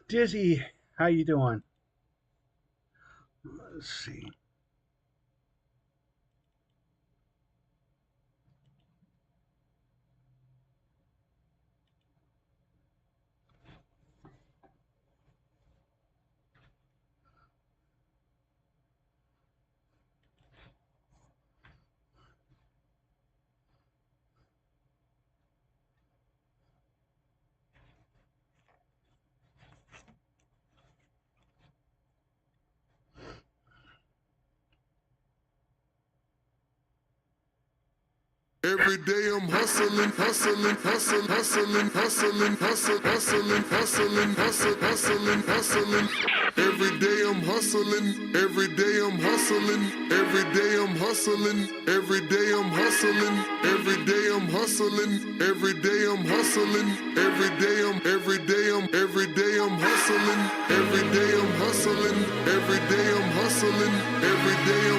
Dizzy, how you doing? Let's see. Every day I'm hustling, hustling, hustling, hustling, hustling, hustling, hustling, hustling, hustling, hustling, hustling. Every day I'm hustling, every day I'm hustling, every day I'm hustling, every day I'm hustling, every day I'm hustling, every day I'm hustling, every day I'm every day I'm hustling, every day I'm hustling, every day I'm hustling, every day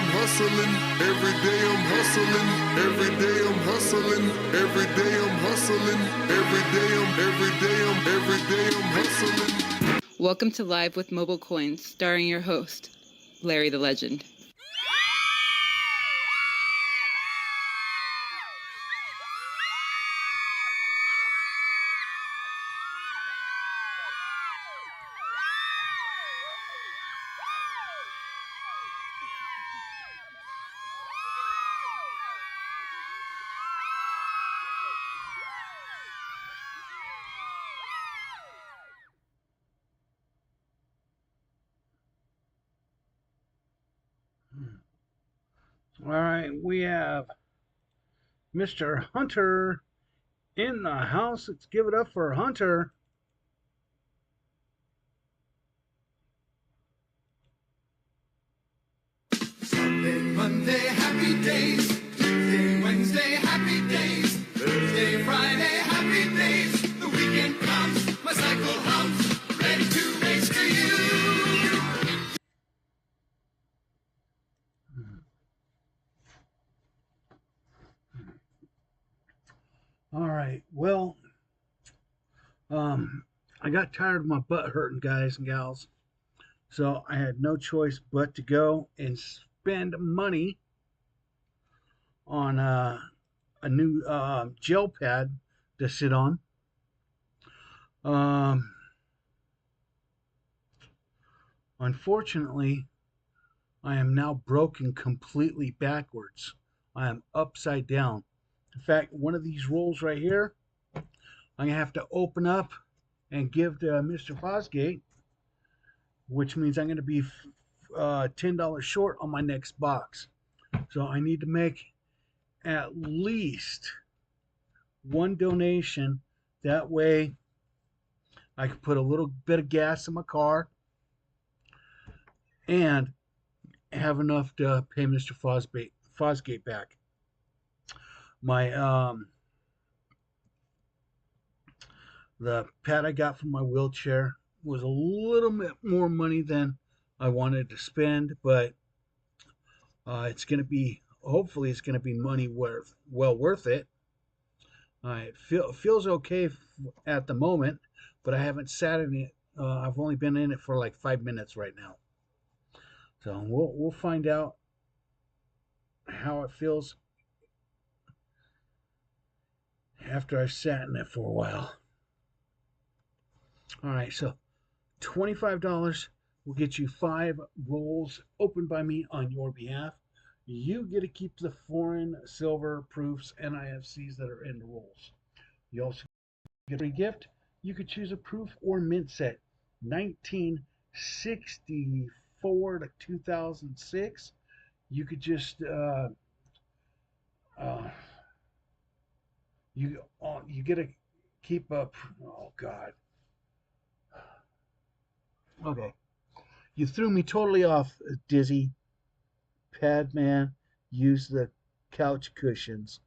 I'm hustling, every day I'm hustling, every day I'm hustling, every day I'm hustling, every day I'm hustling. Welcome to Live with Mobile Coins, starring your host, Larry the Legend. All right, we have Mr. Hunter in the house. Let's give it up for Hunter. Sunday, Monday, happy days. Tuesday, Wednesday, happy days. Thursday, Friday, happy days. The weekend comes, my cycle hums, ready to race to you. All right, well, I got tired of my butt hurting, guys and gals, so I had no choice but to go and spend money on a new gel pad to sit on. Um, Unfortunately, I am now broken completely backwards. I am upside down. In fact, one of these rolls right here, I'm gonna have to open up and give to Mr. Fosgate, which means I'm gonna be $10 short on my next box. So I need to make at least one donation. That way, I can put a little bit of gas in my car and have enough to pay Mr. Fosgate back. My The pad I got from my wheelchair was a little bit more money than I wanted to spend, but it's going to be, hopefully, it's going to be money well worth it. Feels okay at the moment, but I haven't sat in it. I've only been in it for like 5 minutes right now, so we'll find out how it feels after I've sat in it for a while. All right, so $25 will get you 5 rolls opened by me on your behalf. You get to keep the foreign silver proofs NIFCs that are in the rolls. You also get a free gift. You could choose a proof or mint set 1964 to 2006. You could just uh, you get to keep up. Oh God. Okay, you threw me totally off, Dizzy. Padman used the couch cushions.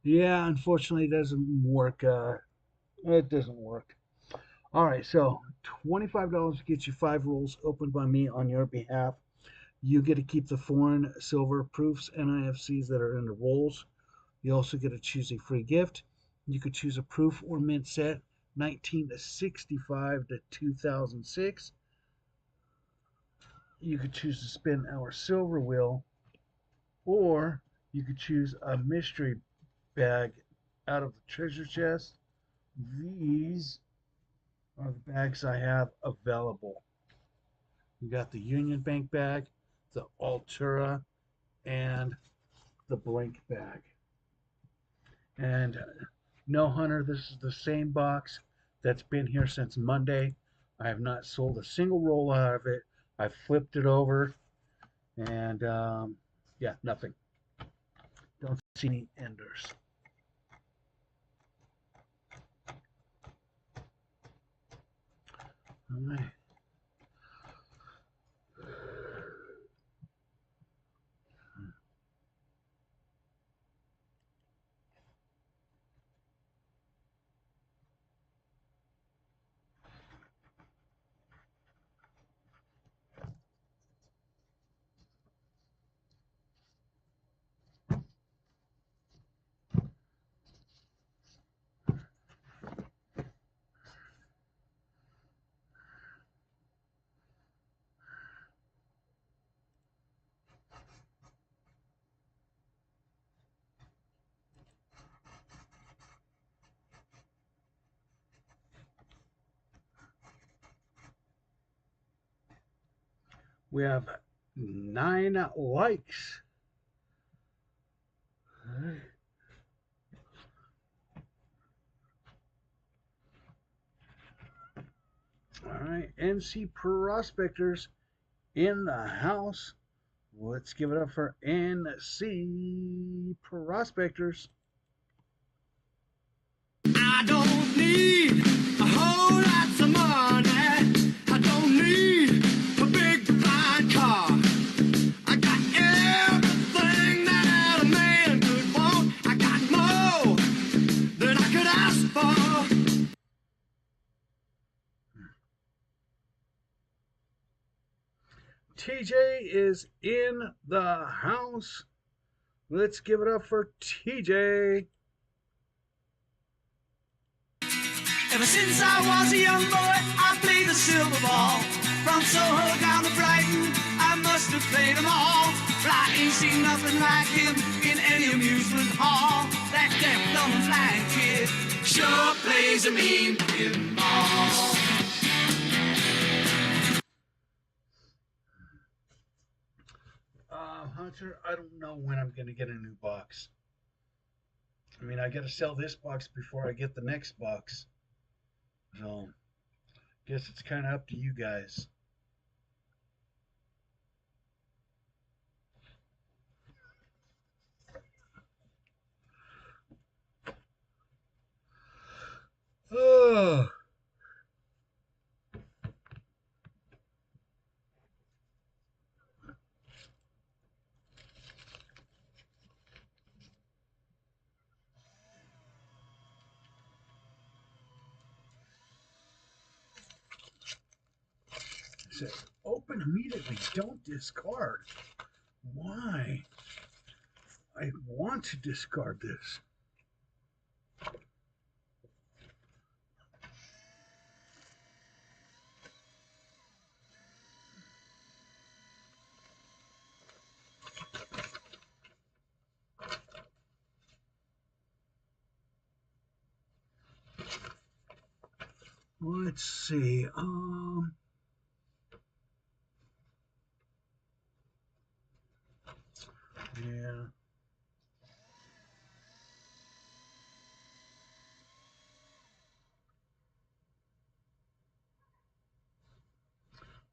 Yeah, unfortunately, it doesn't work. It doesn't work. All right, so $25 gets you 5 rolls opened by me on your behalf. You get to keep the foreign silver proofs NIFCs that are in the rolls. You also get to choose a free gift. You could choose a proof or mint set 1965 to 2006. You could choose to spin our silver wheel, or you could choose a mystery bag out of the treasure chest. These are the bags I have available. We got the Union Bank bag, the Altura, and the blank bag. And no, Hunter, this is the same box that's been here since Monday. I have not sold a single roll out of it. I flipped it over, and yeah, nothing. Don't see any enders. All right. We have 9 likes. All right. All right, NC Prospectors in the house. Let's give it up for NC Prospectors. I don't need a whole lot of money. I don't need a big fine car. I got everything that a man could want. I got more than I could ask for. TJ is in the house. Let's give it up for TJ. Ever since I was a young boy, I played the silver ball. From Soho down to Brighton, I must have played them all. But I ain't seen nothing like him in any amusement hall. That deaf, dumb, and blind kid sure plays a mean pinball. Hunter, I don't know when I'm going to get a new box. I mean, I got to sell this box before I get the next box. So, guess it's kind of up to you guys. Oh. It says, open immediately, don't discard. Why? I want to discard this. Let's see. Yeah.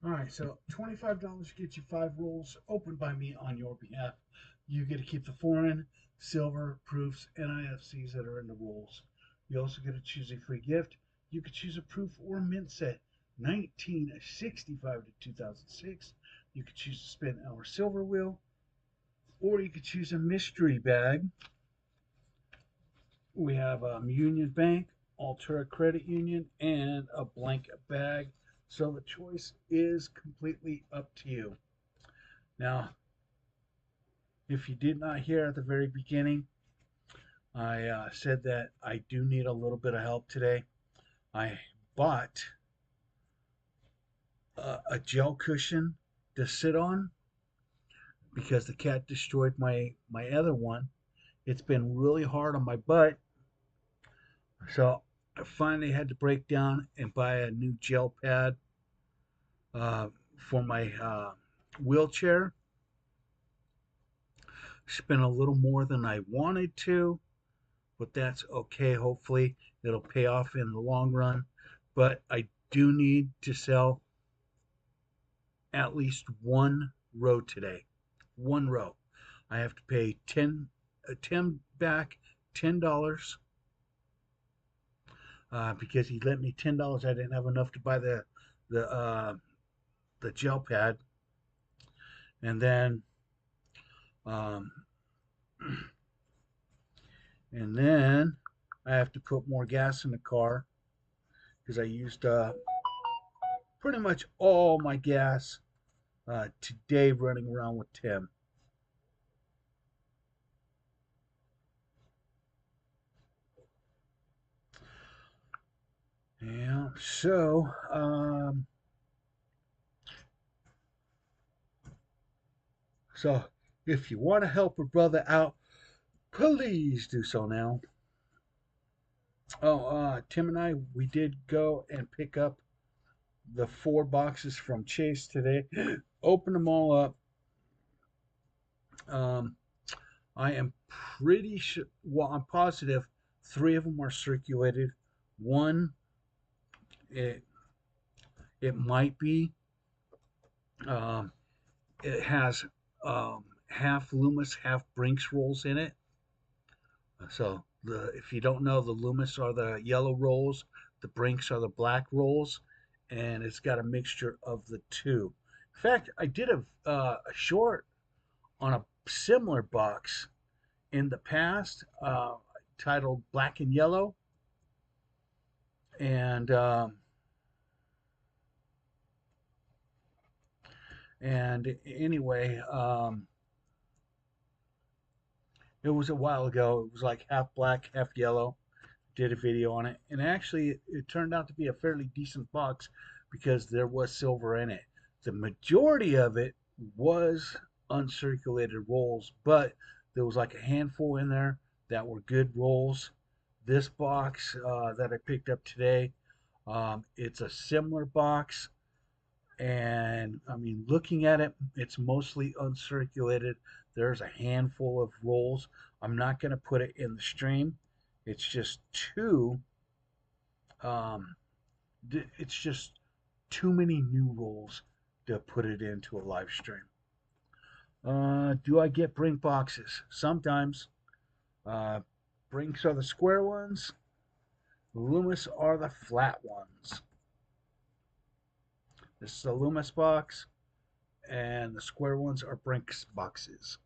All right, so $25 gets you 5 rolls opened by me on your behalf. You get to keep the foreign, silver, proofs, NIFCs that are in the rolls. You also get to choose a free gift. You could choose a proof or mint set, 1965 to 2006. You could choose to spin our silver wheel, or you could choose a mystery bag. We have Union Bank, Altura Credit Union, and a blank bag. So the choice is completely up to you. Now, if you did not hear at the very beginning, I said that I do need a little bit of help today. I bought a gel cushion to sit on because the cat destroyed my other one. It's been really hard on my butt, so I finally had to break down and buy a new gel pad uh, for my wheelchair. Spent a little more than I wanted to, but that's okay. Hopefully, it'll pay off in the long run. But I do need to sell at least one row today. One row. I have to pay Tim back $10 because he lent me $10. I didn't have enough to buy the uh, the gel pad, and then um, and then I have to put more gas in the car because I used pretty much all my gas today running around with Tim. Yeah. So if you want to help a brother out, please do so now. Oh, Tim and I, we did go and pick up the 4 boxes from Chase today. Open them all up. Um, I am pretty sure, well, I'm positive 3 of them are circulated. One, it, it might be, um, it has half Loomis, half Brinks rolls in it. So if you don't know, the Loomis are the yellow rolls, the Brinks are the black rolls, and it's got a mixture of the two. In fact, I did a short on a similar box in the past, titled Black and Yellow, and anyway, it was a while ago. It was like half black, half yellow. Did a video on it, and actually, it turned out to be a fairly decent box because there was silver in it. The majority of it was uncirculated rolls, but there was like a handful in there that were good rolls. This box that I picked up today, it's a similar box, and I mean, looking at it, it's mostly uncirculated. There's a handful of rolls. I'm not going to put it in the stream. It's just too, um, it's just too many new rolls to put it into a live stream. Do I get Brink boxes? Sometimes. Uh, Brinks are the square ones. Loomis are the flat ones. This is the Loomis box, and the square ones are Brinks boxes.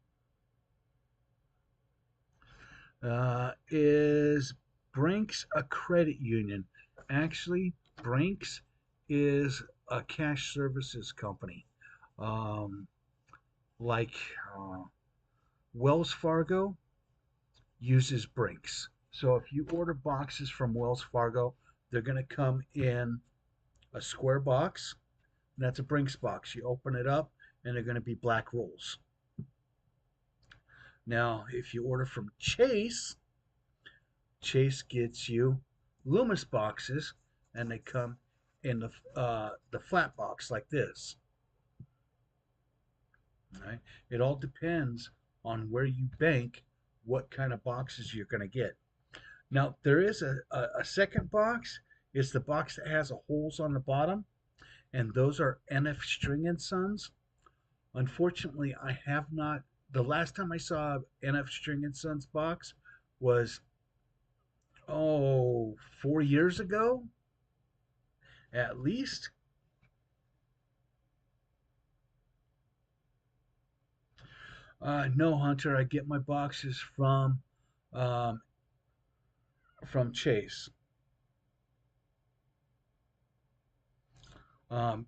Is Brinks a credit union? Actually, Brinks is a cash services company. Um, like uh, Wells Fargo uses Brinks. So if you order boxes from Wells Fargo, they're going to come in a square box. And that's a Brinks box. You open it up, and they're going to be black rolls. Now, if you order from Chase, Chase gets you Loomis boxes, and they come in the flat box like this. Right? It all depends on where you bank, what kind of boxes you're going to get. Now, there is a second box. It's the box that has the holes on the bottom, and those are NF String and Sons. Unfortunately, I have not. The last time I saw NF String and Sons box was, 4 years ago, at least. No, Hunter, I get my boxes um, from Chase.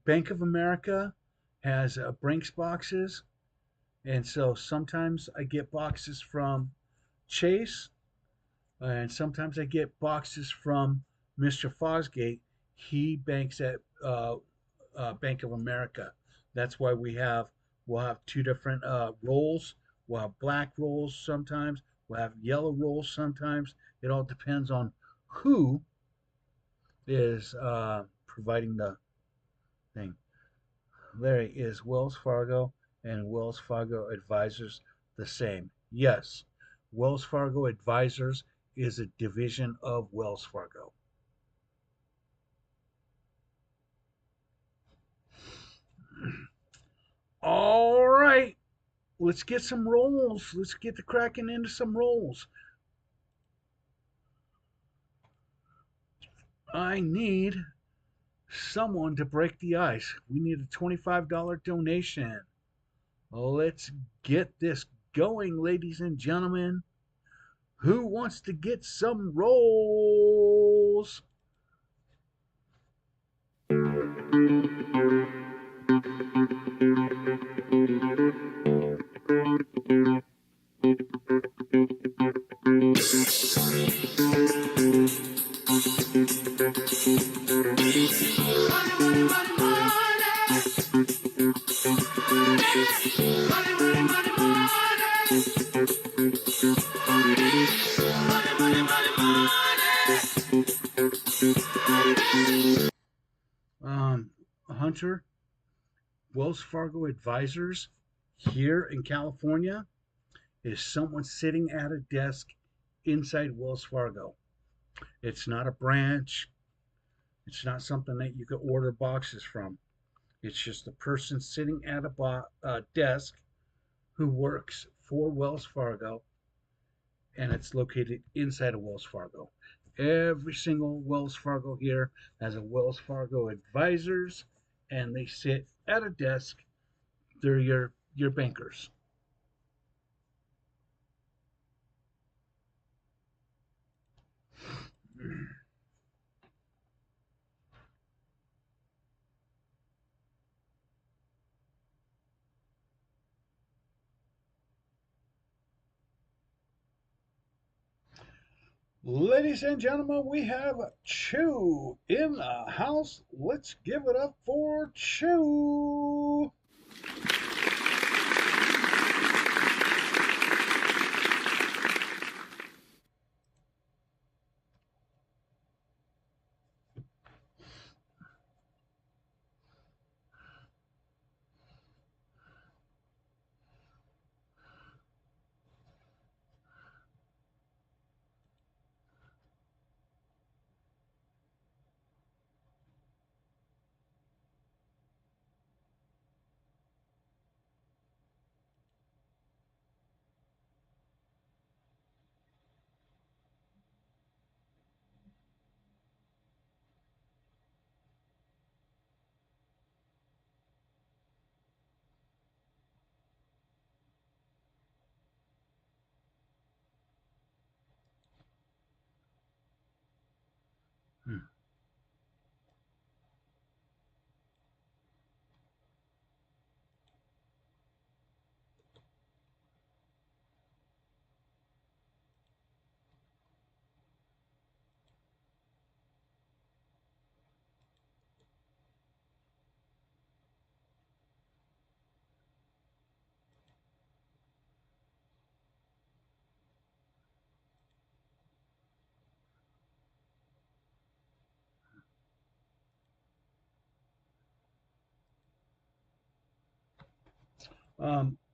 Bank of America has Brinks boxes, and so sometimes I get boxes from Chase, and sometimes I get boxes from Mr. Fosgate, he banks at Bank of America. That's why we'll have two different rolls. We'll have black rolls sometimes. We'll have yellow rolls sometimes. It all depends on who is providing the thing. Larry, is Wells Fargo and Wells Fargo Advisors the same? Yes. Wells Fargo Advisors is a division of Wells Fargo. All right, let's get some rolls. Let's get the cracking into some rolls. I need someone to break the ice. We need a $25 donation. Let's get this going, ladies and gentlemen. Who wants to get some rolls? Hunter, Wells Fargo Advisors here in California is someone sitting at a desk inside Wells Fargo. It's not a branch. It's not something that you could order boxes from. It's just a person sitting at a desk who works for Wells Fargo, and it's located inside of Wells Fargo. Every single Wells Fargo here has a Wells Fargo advisors, and they sit at a desk. They're your bankers. Ladies and gentlemen, we have Chew in the house. Let's give it up for Chew. Hmm.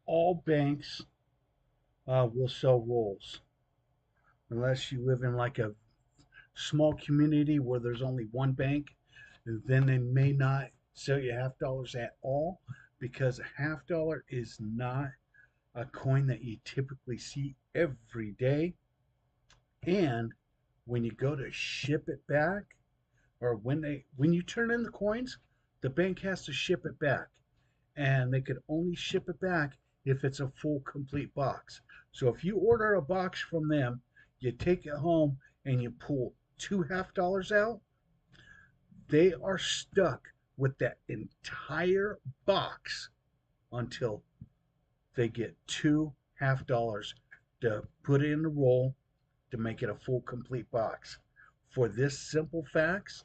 All banks will sell rolls unless you live in like a small community where there's only one bank, then they may not sell you $half at all because a $half is not a coin that you typically see every day. And when you go to ship it back, or when you turn in the coins, the bank has to ship it back, and they could only ship it back if it's a full complete box. So if you order a box from them, you take it home and you pull two $half out, they are stuck with that entire box until they get two $half to put in the roll to make it a full complete box. for this simple facts.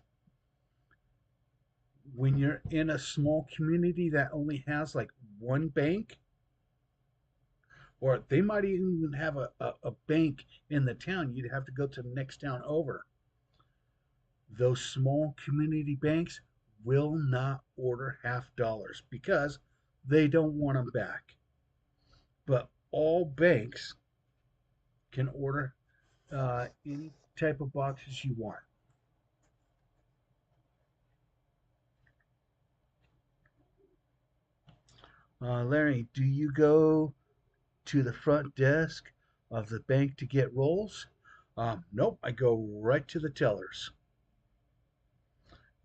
When you're in a small community that only has like one bank, or they might even have a bank in the town, you'd have to go to the next town over. Those small community banks will not order $half because they don't want them back. But all banks can order any type of boxes you want. Larry, do you go to the front desk of the bank to get rolls? Nope, I go right to the tellers.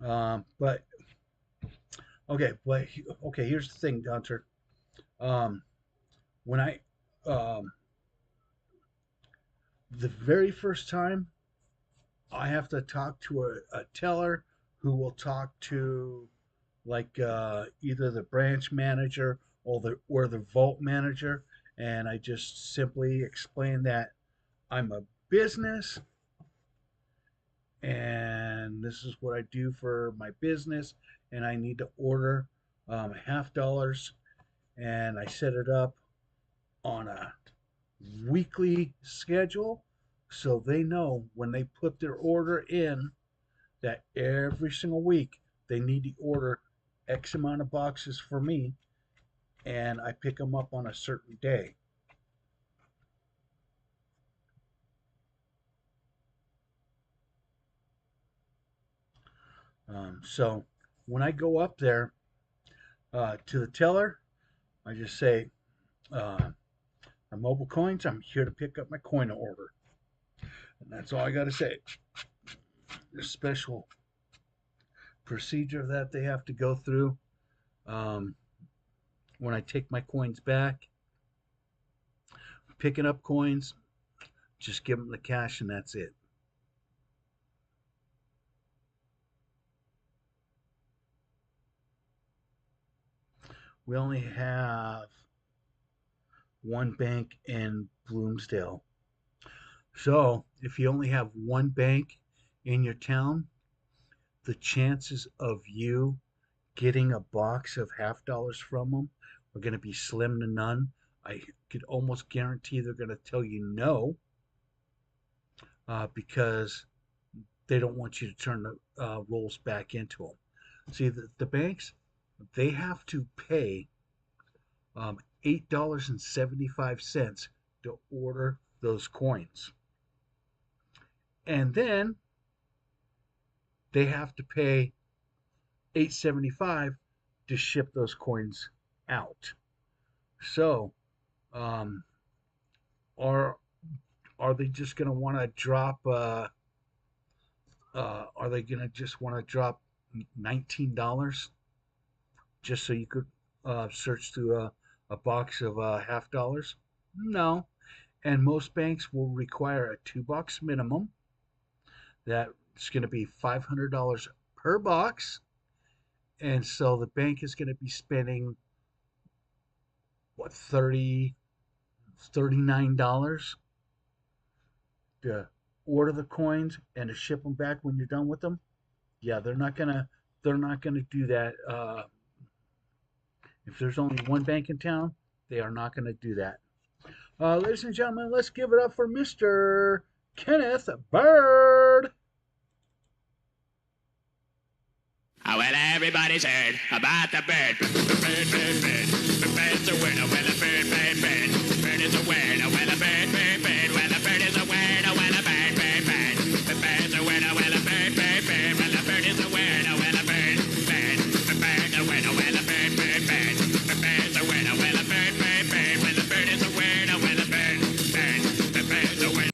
But okay. Here's the thing, Hunter. Um, when I um, the very first time I have to talk to a teller who will talk to like either the branch manager or the vault manager, and I just simply explain that I'm a business and this is what I do for my business, and I need to order $half, and I set it up on a weekly schedule so they know when they put their order in that every single week they need to order X amount of boxes for me, and I pick them up on a certain day. So when I go up there to the teller, I just say, my mobile coins, I'm here to pick up my coin order. And that's all I got to say. There's a special procedure that they have to go through um, when I take my coins back. Picking up coins, just give them the cash and that's it. We only have one bank in Bloomsdale. So if you only have one bank in your town, the chances of you getting a box of $half from them are going to be slim to none. I could almost guarantee they're going to tell you no because they don't want you to turn the rolls back into them. See, the banks, they have to pay $8.75 to order those coins. And then they have to pay $8.75 to ship those coins out. So, um, are are they just going to want to drop? Are they going to just want to drop $19 just so you could search through a box of $half? No, and most banks will require a 2 box minimum. That's going to be $500 per box, and so the bank is going to be spending what, $39 to order the coins and to ship them back when you're done with them. Yeah, they're not gonna do that. If there's only one bank in town, they are not gonna do that. Ladies and gentlemen, let's give it up for Mr. Kenneth Bird. Oh, well, everybody's heard about the bird. Bird, bird, bird. The bird's a word. Oh, well, a bird, bird, bird. Bird is a word. Oh, well, a bird, bird, bird. Well, a bird is a word. Oh, well, a bird, bird, bird. The bird's a word. Oh, well, a bird, bird, bird. Well, a bird is a word. Oh, well, a bird, bird. The bird's a word. Oh, well, a bird, bird, bird. The bird's a word. Oh, well, a bird, bird, bird. Well, a bird is a word. Oh, well, a bird, bird. The bird's a word.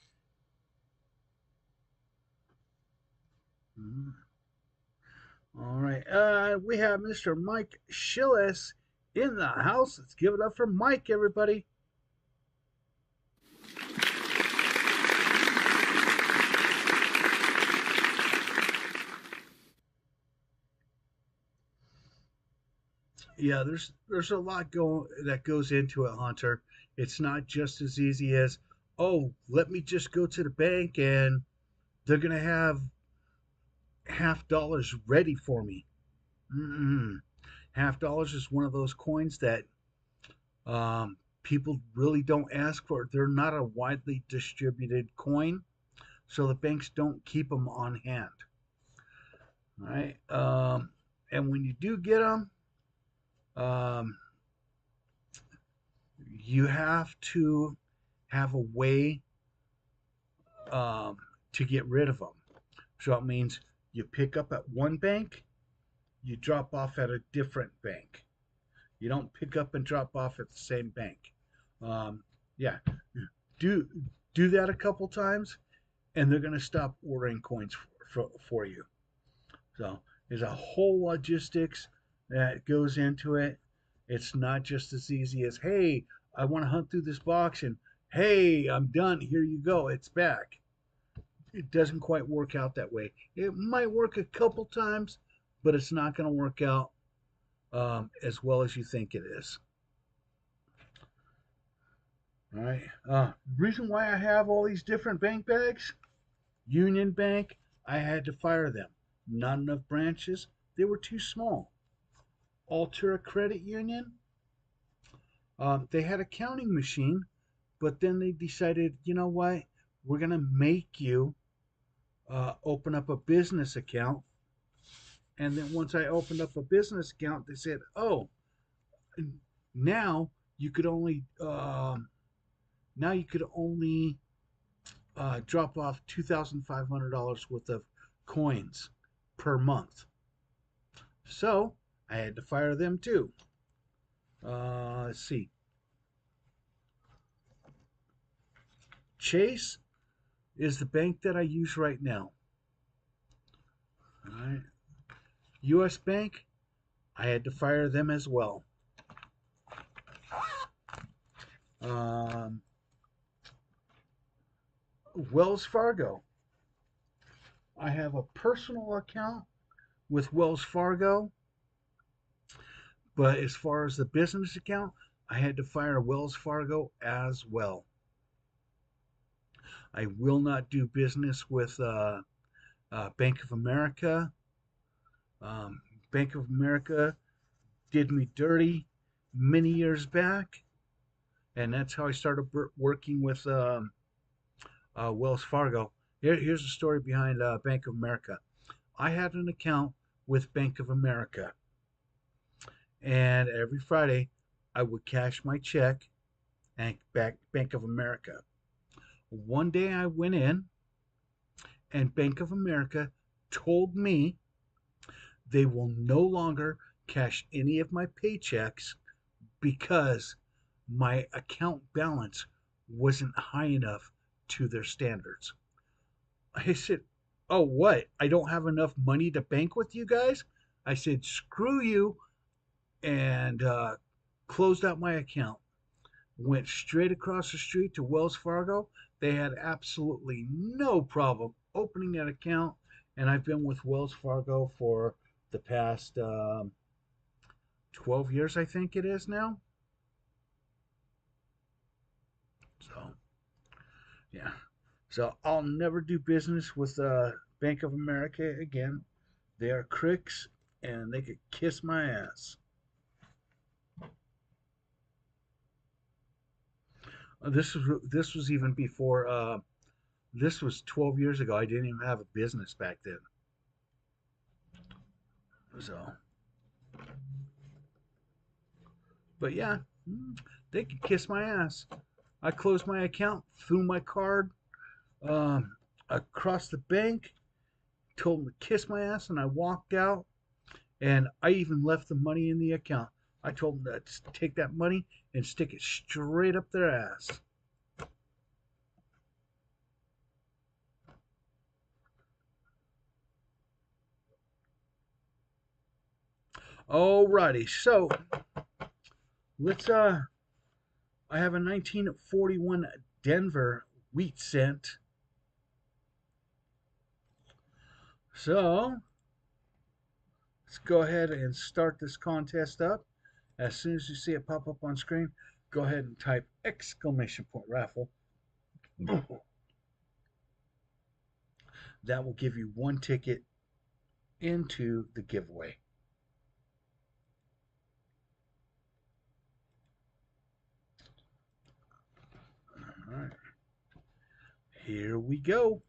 All right, we have Mr. Mike Schillis in the house. Let's give it up for Mike, everybody. Yeah, there's a lot that goes into it, Hunter. It's not just as easy as, oh, let me just go to the bank and they're gonna have half dollars ready for me. Mm-mm. Half dollars is one of those coins that people really don't ask for. They're not a widely distributed coin, so the banks don't keep them on hand. All right. And when you do get them, um, you have to have a way um, to get rid of them. So it means you pick up at one bank, you drop off at a different bank. You don't pick up and drop off at the same bank. Um, yeah, do do that a couple times, and they're going to stop ordering coins for you. So there's a whole logistics that goes into it. It's not just as easy as, hey, I want to hunt through this box and hey, I'm done. Here you go. It's back. It doesn't quite work out that way. It might work a couple times, but it's not going to work out as well as you think it is. All right. Reason why I have all these different bank bags: Union Bank, I had to fire them. Not enough branches. They were too small. Altura Credit Union, they had a counting machine, but then they decided, you know what? We're going to make you open up a business account. And then once I opened up a business account, they said, oh, now you could only now you could only drop off $2,500 worth of coins per month. So I had to fire them too. Let's see. Chase is the bank that I use right now. All right. U.S. Bank, I had to fire them as well. Um, Wells Fargo, I have a personal account with Wells Fargo, but as far as the business account, I had to fire Wells Fargo as well. I will not do business with Bank of America. Um, Bank of America did me dirty many years back, and that's how I started working with Wells Fargo. Here's the story behind Bank of America. I had an account with Bank of America, and every Friday I would cash my check and back Bank of America. One day I went in, and Bank of America told me they will no longer cash any of my paychecks because my account balance wasn't high enough to their standards. I said, oh, what? I don't have enough money to bank with you guys? I said, screw you, and closed out my account. Went straight across the street to Wells Fargo. They had absolutely no problem opening that account, and I've been with Wells Fargo for the past 12 years, I think it is now. So, yeah. So I'll never do business with Bank of America again. They are crooks, and they could kiss my ass. This was even before. This was 12 years ago. I didn't even have a business back then. So, but yeah, they could kiss my ass. I closed my account, threw my card across the bank, told them to kiss my ass, and I walked out. And I even left the money in the account. I told them to take that money and stick it straight up their ass. Alrighty, so let's I have a 1941 Denver wheat cent. So let's go ahead and start this contest up. As soon as you see it pop up on screen, go ahead and type exclamation point raffle. That will give you one ticket into the giveaway. All right, here we go.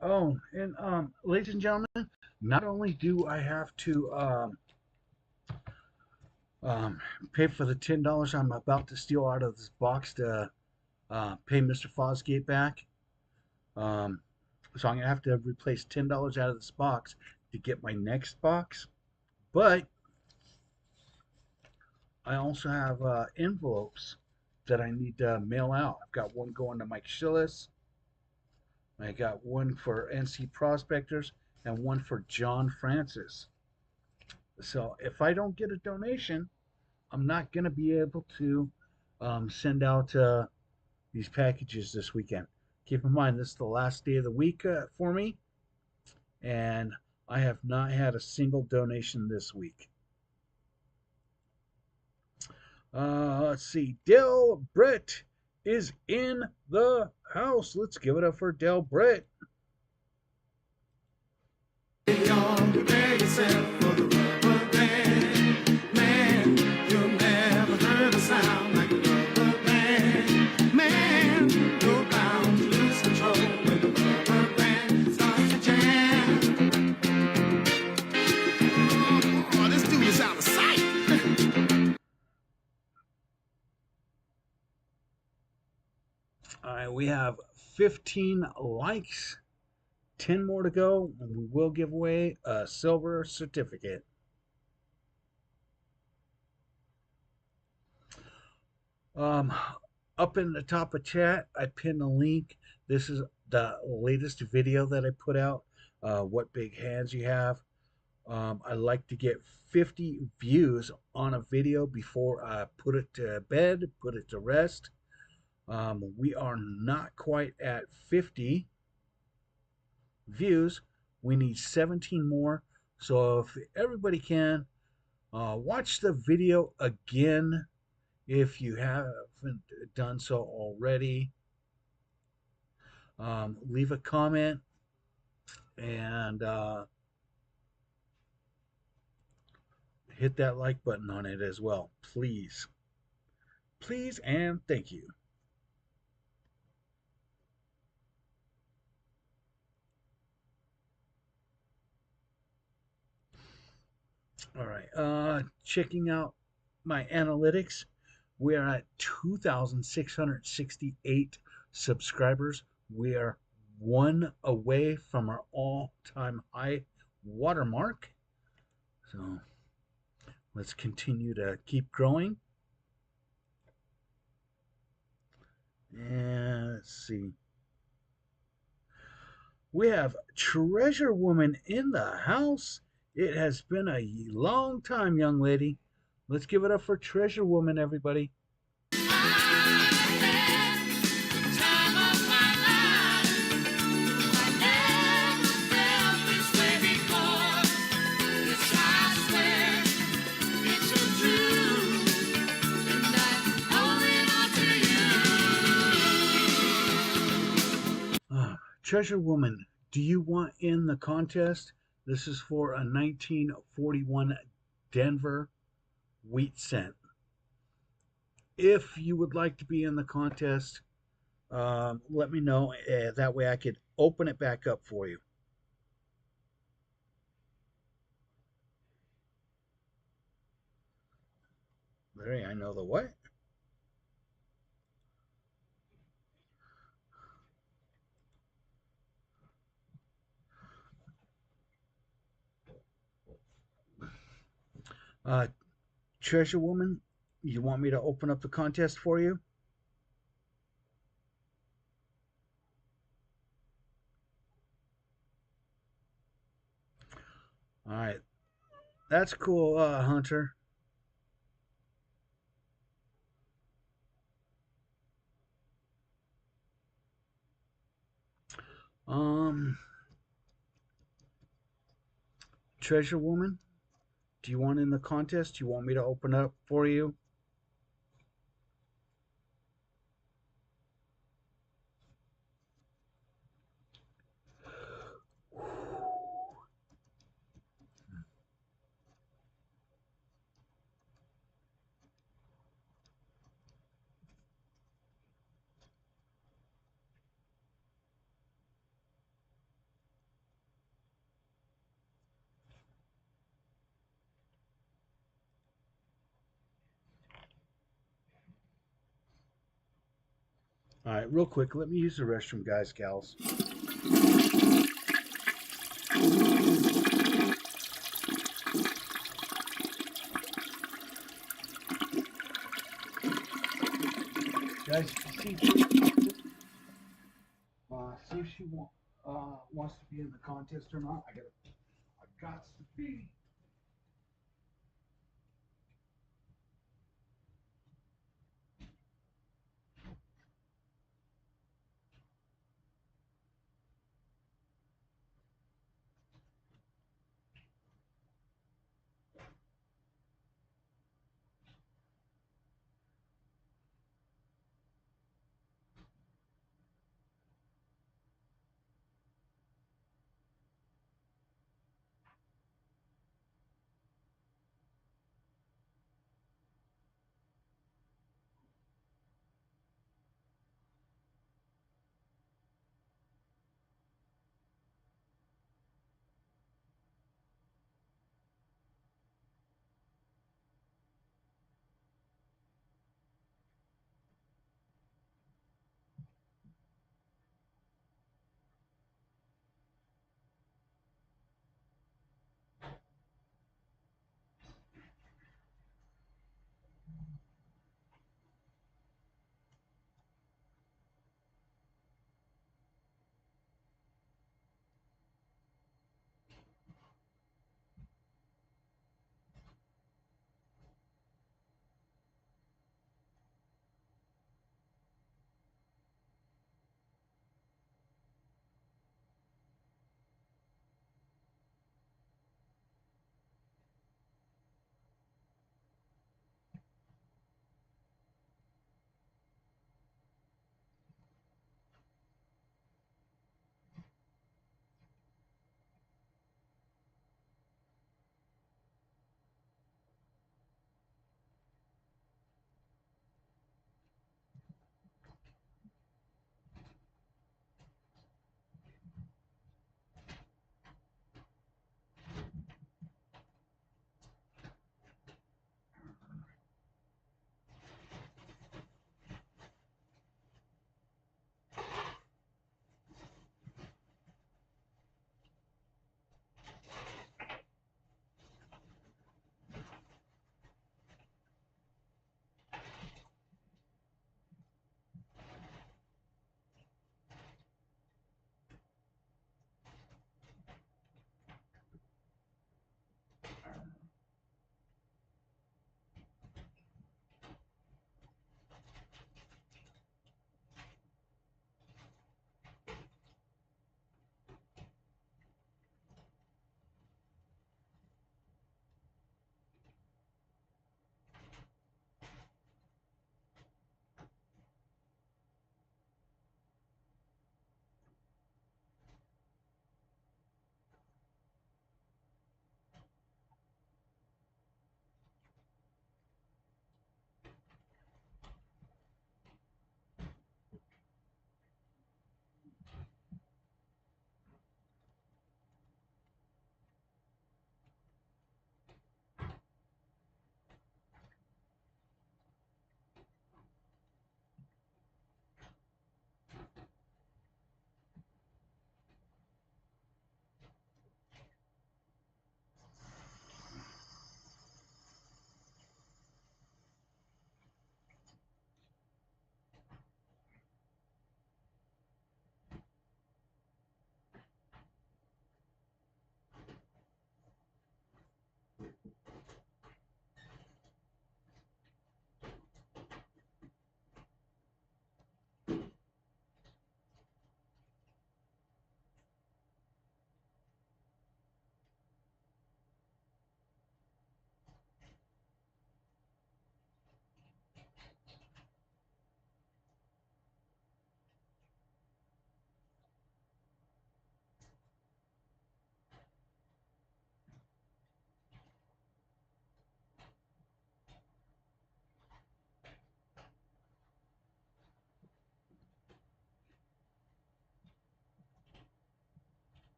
Oh, and ladies and gentlemen, not only do I have to um, pay for the $10 I'm about to steal out of this box to pay Mr. Fosgate back, um, so I'm gonna have to replace $10 out of this box to get my next box. But I also have envelopes that I need to mail out. I've got one going to Mike Schillis. I got one for NC Prospectors and one for John Francis. So if I don't get a donation, I'm not going to be able to send out these packages this weekend. Keep in mind, this is the last day of the week for me, and I have not had a single donation this week. Let's see. Del Brett is in the house. Let's give it up for Del Brett. All right, we have 15 likes, 10 more to go, and we will give away a silver certificate. Um, Up in the top of chat, I pinned a link. This is the latest video that I put out. What big hands you have. I like to get 50 views on a video before I put it to bed, put it to rest. We are not quite at 50 views. We need 17 more. So if everybody can, watch the video again if you haven't done so already. Leave a comment and hit that like button on it as well. Please. Please and thank you. All right. Checking out my analytics. We are at 2,668 subscribers. We are one away from our all-time high watermark. So let's continue to keep growing. And let's see. We have Treasure Woman in the house. It has been a long time, young lady. Let's give it up for Treasure Woman, everybody. Treasure Woman, do you want in the contest? This is for a 1941 Denver wheat cent. If you would like to be in the contest, let me know. That way I could open it back up for you. Larry, I know the what? Treasure Woman, you want me to open up the contest for you? right, that's cool, Hunter. Um, Treasure Woman, do you want in the contest? Do you want me to open up for you? All right, real quick, let me use the restroom, guys, gals. Guys, see if she wants to be in the contest or not. I got to be.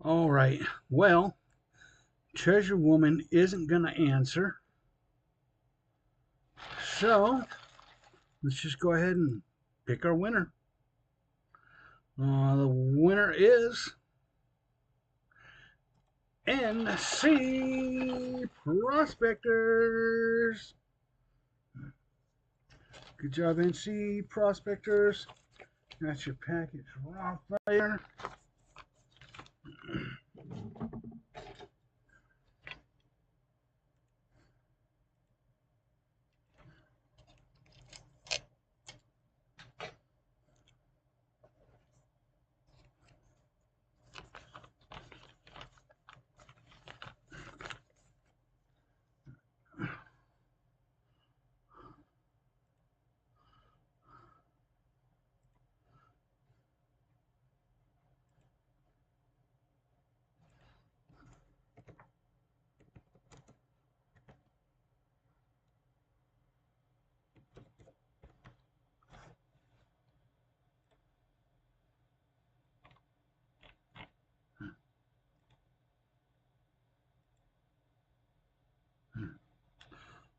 All right. Well, Treasure Woman isn't going to answer. So let's just go ahead and pick our winner. The winner is NC Prospectors. Good job, NC Prospectors. That's your package right there.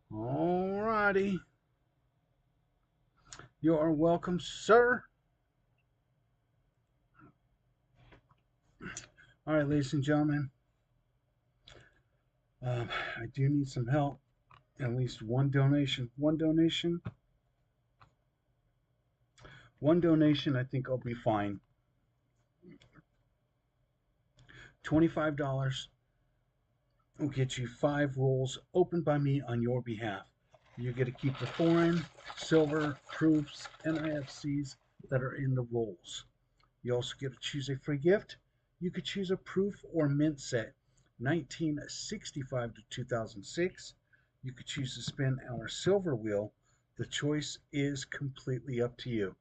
All righty. You are welcome, sir. All right, ladies and gentlemen. I do need some help. At least one donation. One donation. One donation, I think I'll be fine. $25 will get you 5 rolls opened by me on your behalf. You get to keep the foreign, silver, proofs, and IFCs that are in the rolls. You also get to choose a free gift. You could choose a proof or mint set, 1965 to 2006. You could choose to spin our silver wheel. The choice is completely up to you.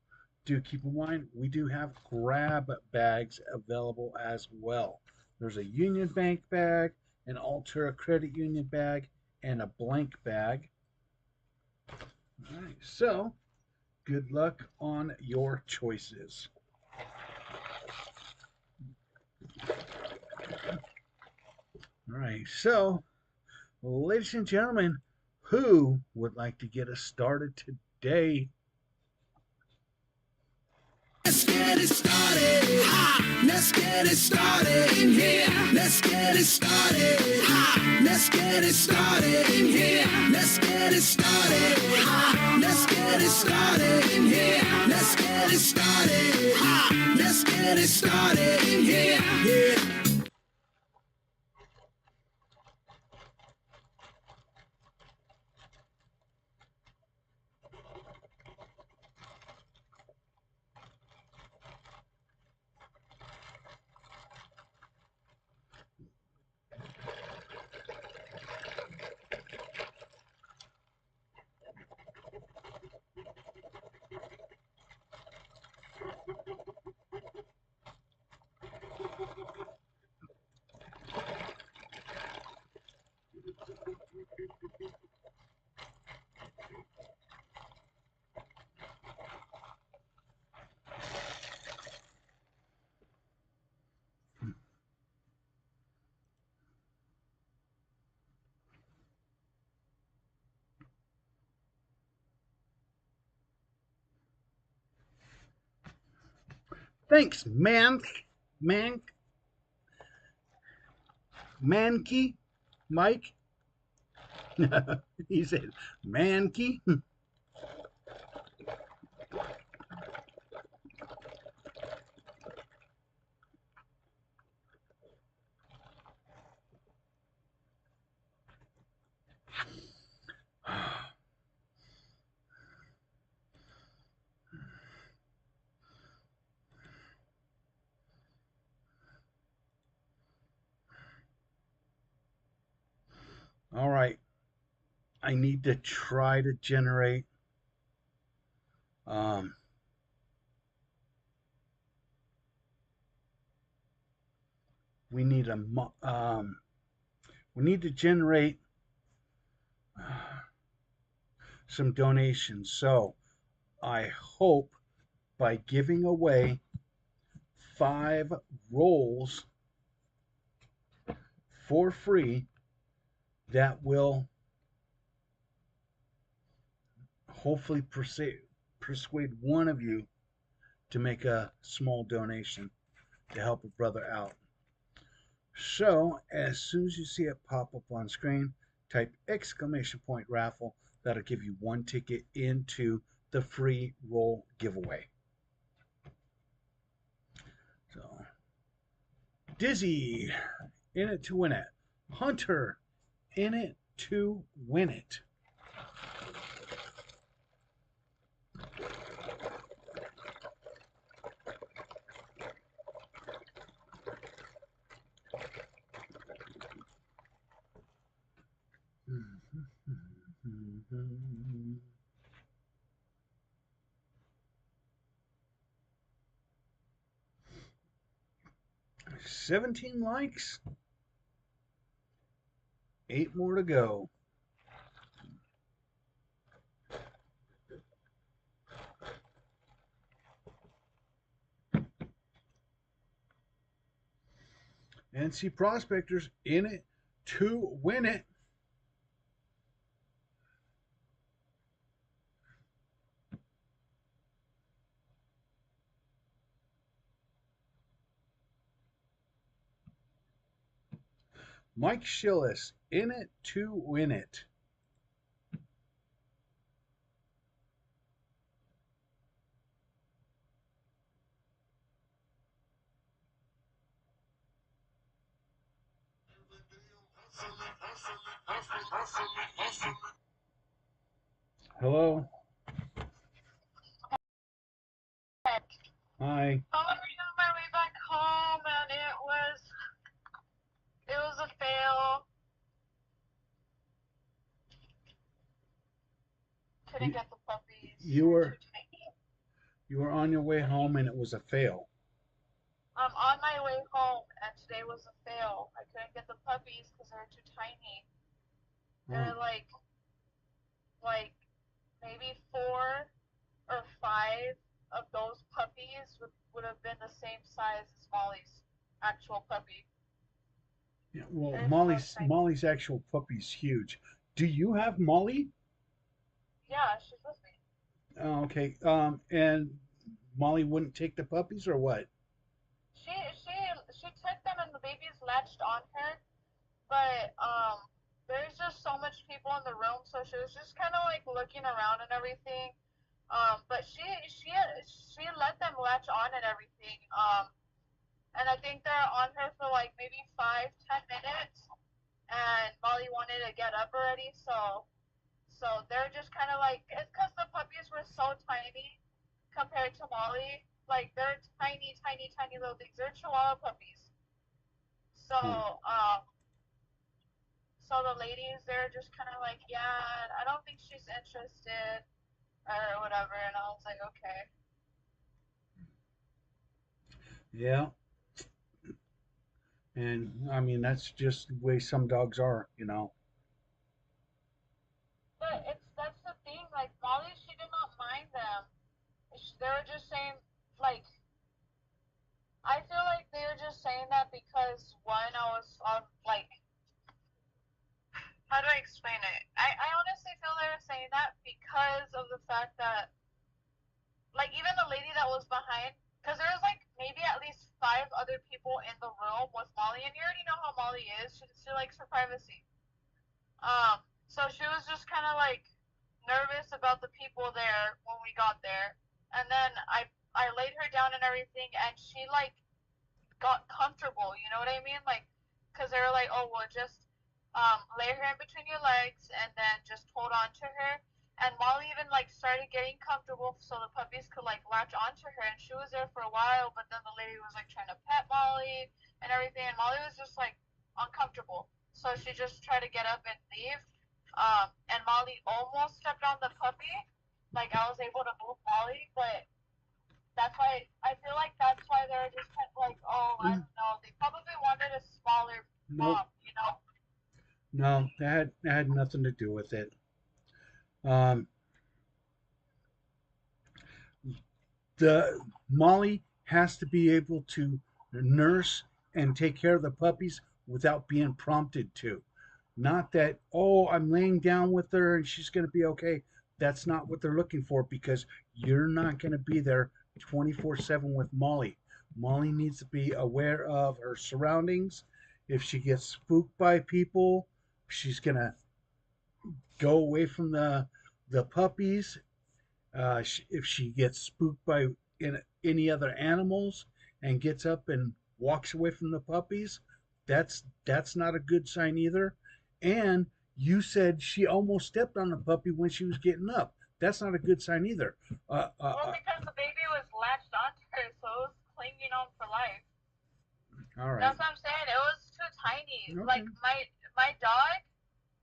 Do keep in mind, we do have grab bags available as well. There's a Union Bank bag, an Altura Credit Union bag, and a blank bag. All right, so good luck on your choices. All right, so ladies and gentlemen, who would like to get us started today? Let's get it started. Ha! Let's get it started in here. Let's get it started. Ha! Let's get it started in here. Let's get it started. Ha! Let's get it started in here. Let's get it started. Ha! Let's get it started in here. Yeah. Thanks, man, Mankey, Mike. He said, Mankey. All right, I need to try to generate. Um, we need a. We need to generate some donations. So I hope by giving away 5 rolls for free that will hopefully persuade one of you to make a small donation to help a brother out. So, as soon as you see it pop up on screen, type exclamation point raffle. That'll give you one ticket into the free roll giveaway. So, Dizzy, in it to win it. Hunter, in it to win it. Mm-hmm. 17 likes, 8 more to go. NC Prospectors in it to win it. Mike Schillis in it to win it. Hello. Hi. I was on my way back home and it was a fail. Couldn't get the puppies. You They're were too tiny. you were on your way home and it was a fail. I'm on my way home and today was a fail. I couldn't get the puppies because they're too tiny. They're Oh. like maybe 4 or 5 of those puppies would have been the same size as Molly's actual puppy. Yeah, well, They're so tiny. Molly's actual puppy's huge. Do you have Molly? Yeah, she's with me. Oh, okay. And Molly wouldn't take the puppies or what? She took them and the babies latched on her, but there's just so much people in the room, so she was just kind of like looking around and everything. But she let them latch on and everything. And I think they're on her for like maybe 5-10 minutes, and Molly wanted to get up already, so they're just kind of like, it's because the puppies were so tiny compared to Molly. Like they're tiny, tiny, tiny little things. They're Chihuahua puppies. So Huh. so the ladies, they're just kind of like, yeah, I don't think she's interested or whatever. And I was like, okay. Yeah. And I mean that's just the way some dogs are. But that's the thing. Like Molly, she did not mind them. They were just saying, like, I feel like they were just saying that because one, I was on like, how do I explain it? I honestly feel they were saying that because of the fact that, like, even the lady that was behind, because there was like maybe at least 5 other people in the room with Molly, and you already know how Molly is. She likes her privacy. So she was just kind of like nervous about the people there when we got there, and then I laid her down and everything, and she like got comfortable. You know what I mean? Like, because they were like, oh, well, just lay her in between your legs and then just hold on to her. And Molly even like started getting comfortable so the puppies could like latch onto her. And she was there for a while, but then the lady was like trying to pet Molly and everything, and Molly was just like uncomfortable. So she just tried to get up and leave. And Molly almost stepped on the puppy. Like I was able to move Molly, but that's why I feel like that's why they're just kind of like, oh, I don't know. They probably wanted a smaller Nope. mom, you know? No, that had nothing to do with it. Um, the Molly has to be able to nurse and take care of the puppies without being prompted to. Not that, oh, I'm laying down with her and she's going to be okay. That's not what they're looking for because you're not going to be there 24/7 with Molly. Molly needs to be aware of her surroundings. If she gets spooked by people, she's going to go away from the puppies. If she gets spooked by any other animals and gets up and walks away from the puppies, that's not a good sign either. And you said she almost stepped on the puppy when she was getting up. That's not a good sign either. Well, because the baby was latched onto her, so it was clinging on for life. All right. That's what I'm saying. It was too tiny. Okay. Like my dog,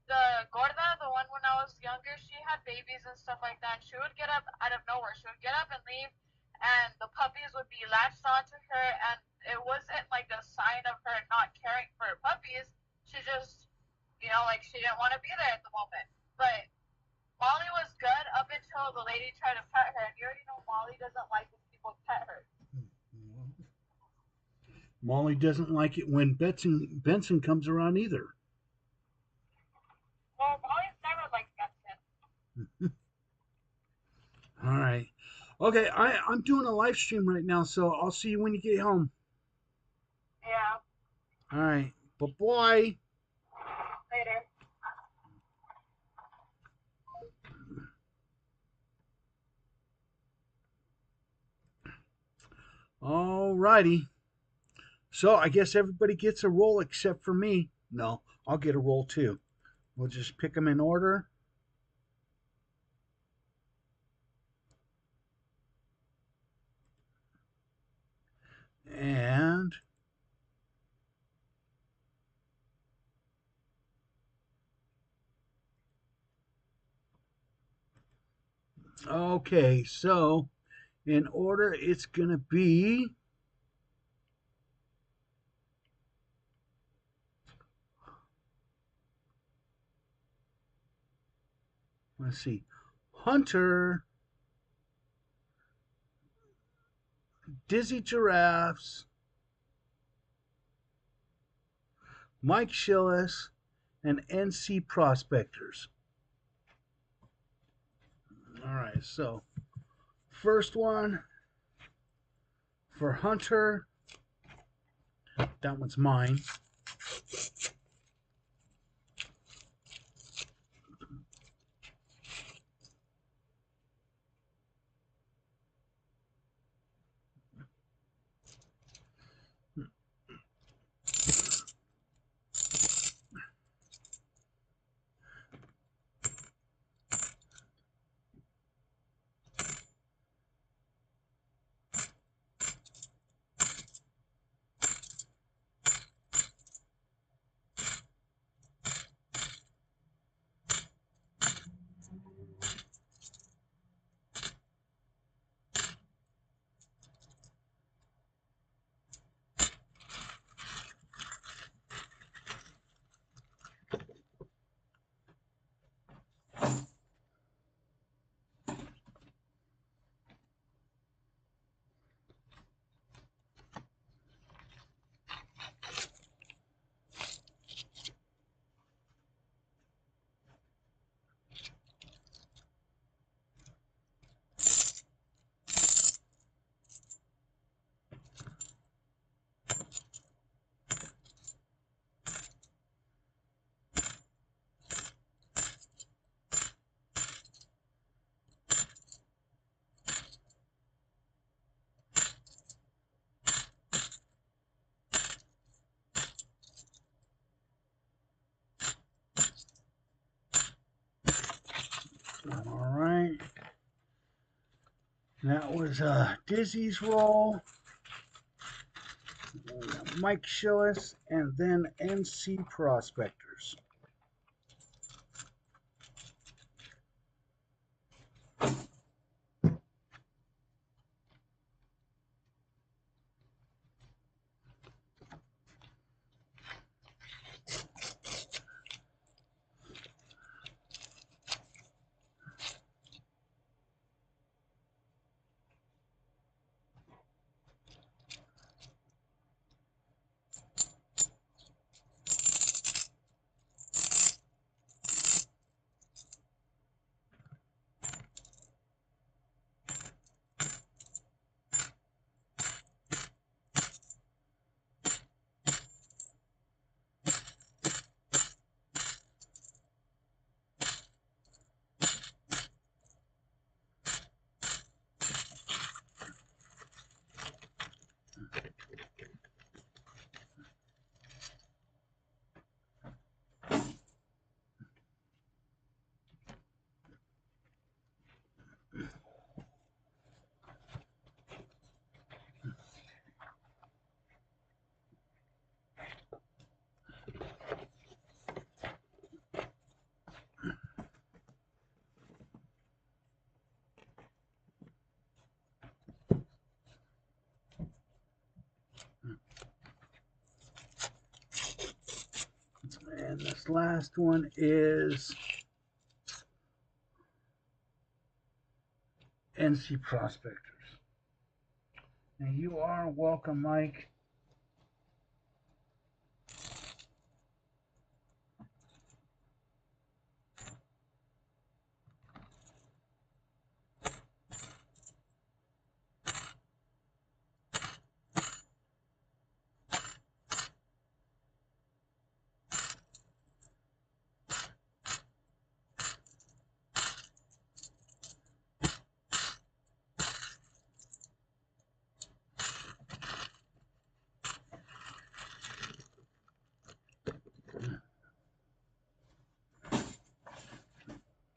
the Gorda, the one when I was younger, she had babies and stuff like that. And she would get up out of nowhere. She would get up and leave, and the puppies would be latched onto her. And it wasn't like a sign of her not caring for her puppies. She just, like she didn't want to be there at the moment. But Molly was good up until the lady tried to pet her. And you already know Molly doesn't like when people pet her. Molly doesn't like it when Benson comes around either. Well, Molly's never liked Benson. All right. Okay, I'm doing a live stream right now, so I'll see you when you get home. Yeah. All right. Bye bye. Later. All righty. So I guess everybody gets a roll except for me. No, I'll get a roll too. We'll just pick them in order. And okay, so in order it's going to be let's see. Hunter, Dizzy Giraffes, Mike Schillis, and NC Prospectors. All right, so first one for Hunter, that one's mine. All right. That was Dizzy's roll, Mike Schillis, and then NC Prospectors. this last one is NC Prospectors. And you are welcome, Mike.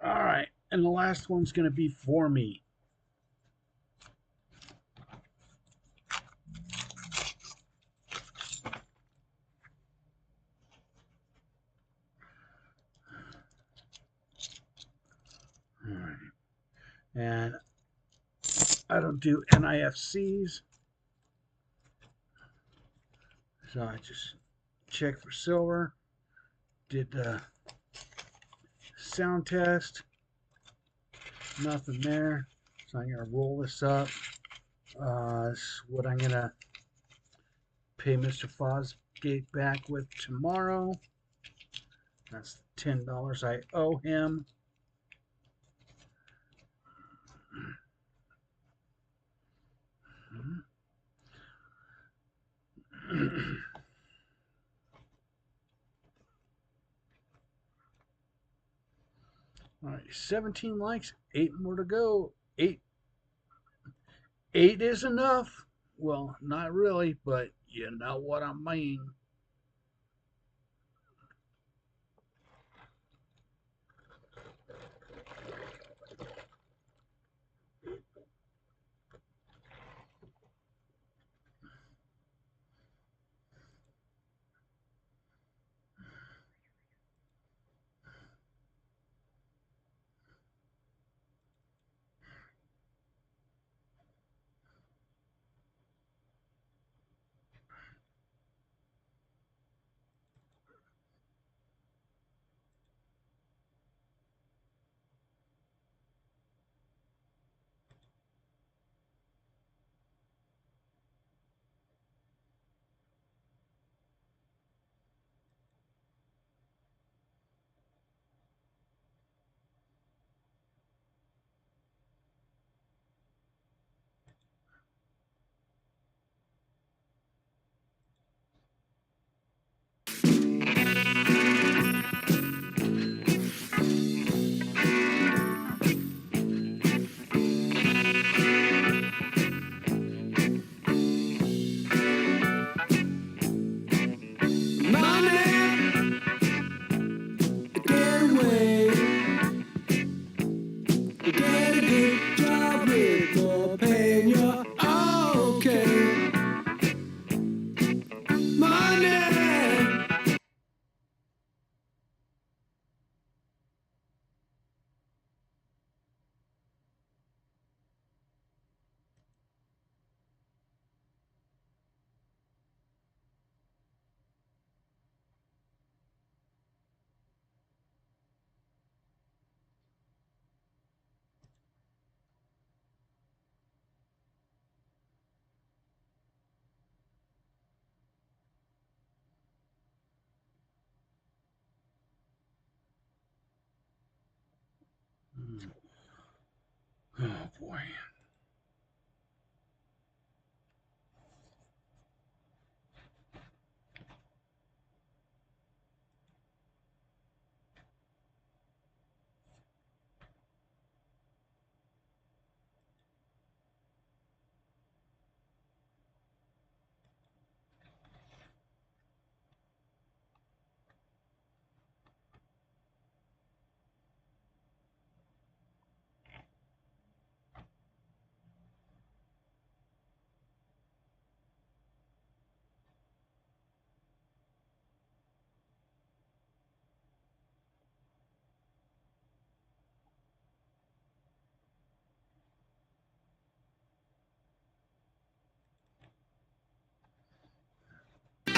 All right, and the last one's going to be for me. All right, and I don't do NIFCs, so I just check for silver. Did the sound test, nothing there. So I'm gonna roll this up. This is what I'm gonna pay Mr. Fosgate back with tomorrow. That's $10 I owe him. All right, 17 likes, 8 more to go. Eight is enough. Well, not really, but you know what I mean. Oh boy.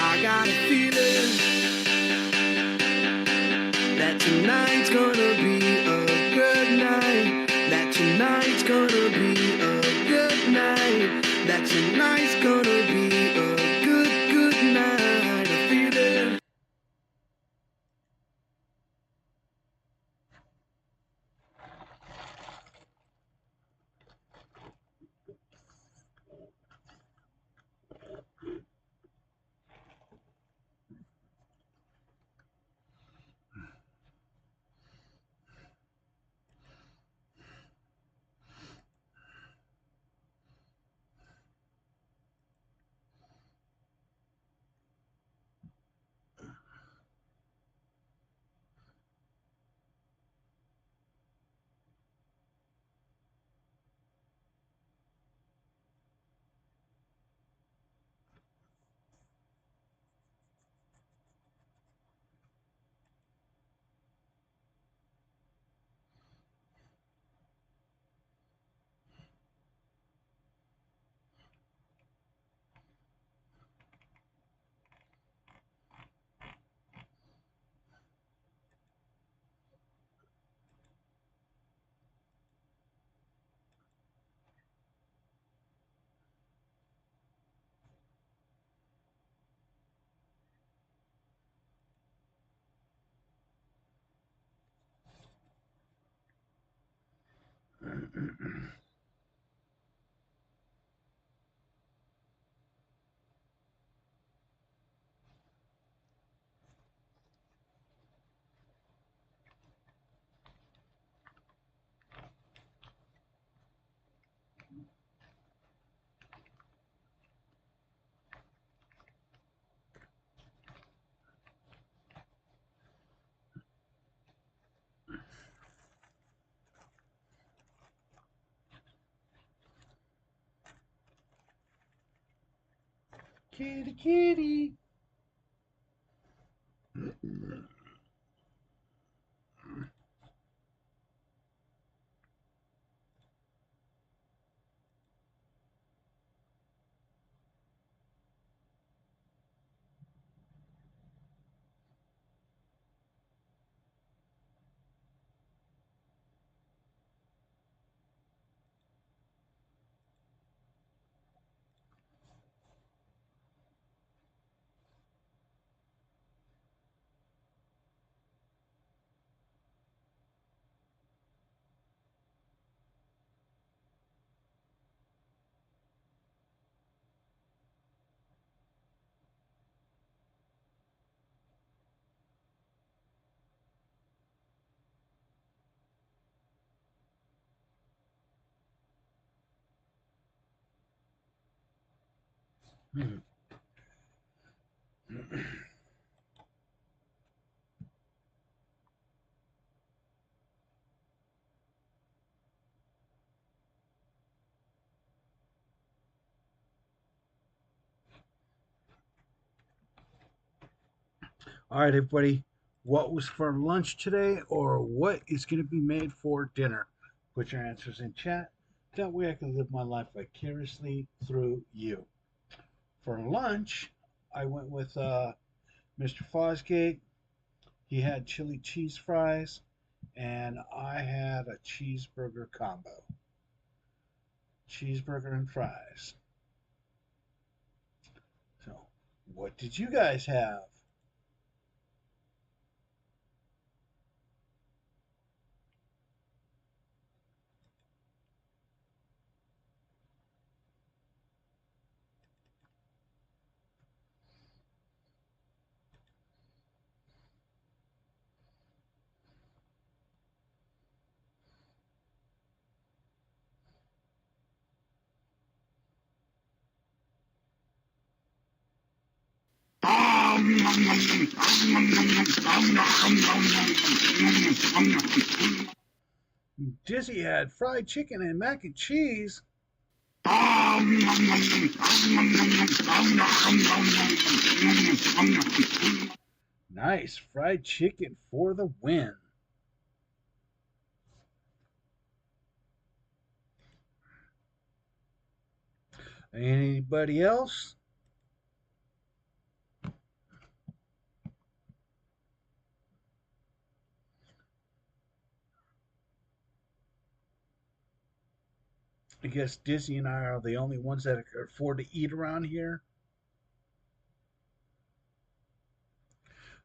I got a feeling tonight's gonna be a good night. That tonight's gonna be a good night. That tonight's gonna be a good night. I feel it. Kitty, kitty. All right, everybody. What was for lunch today, or what is going to be made for dinner? Put your answers in chat. That way I can live my life vicariously through you. For lunch, I went with Mr. Fosgate. He had chili cheese fries, and I had a cheeseburger combo. Cheeseburger and fries. So, what did you guys have? Dizzy had fried chicken and mac and cheese. Nice fried chicken for the win. Anybody else? I guess Disney and I are the only ones that can afford to eat around here.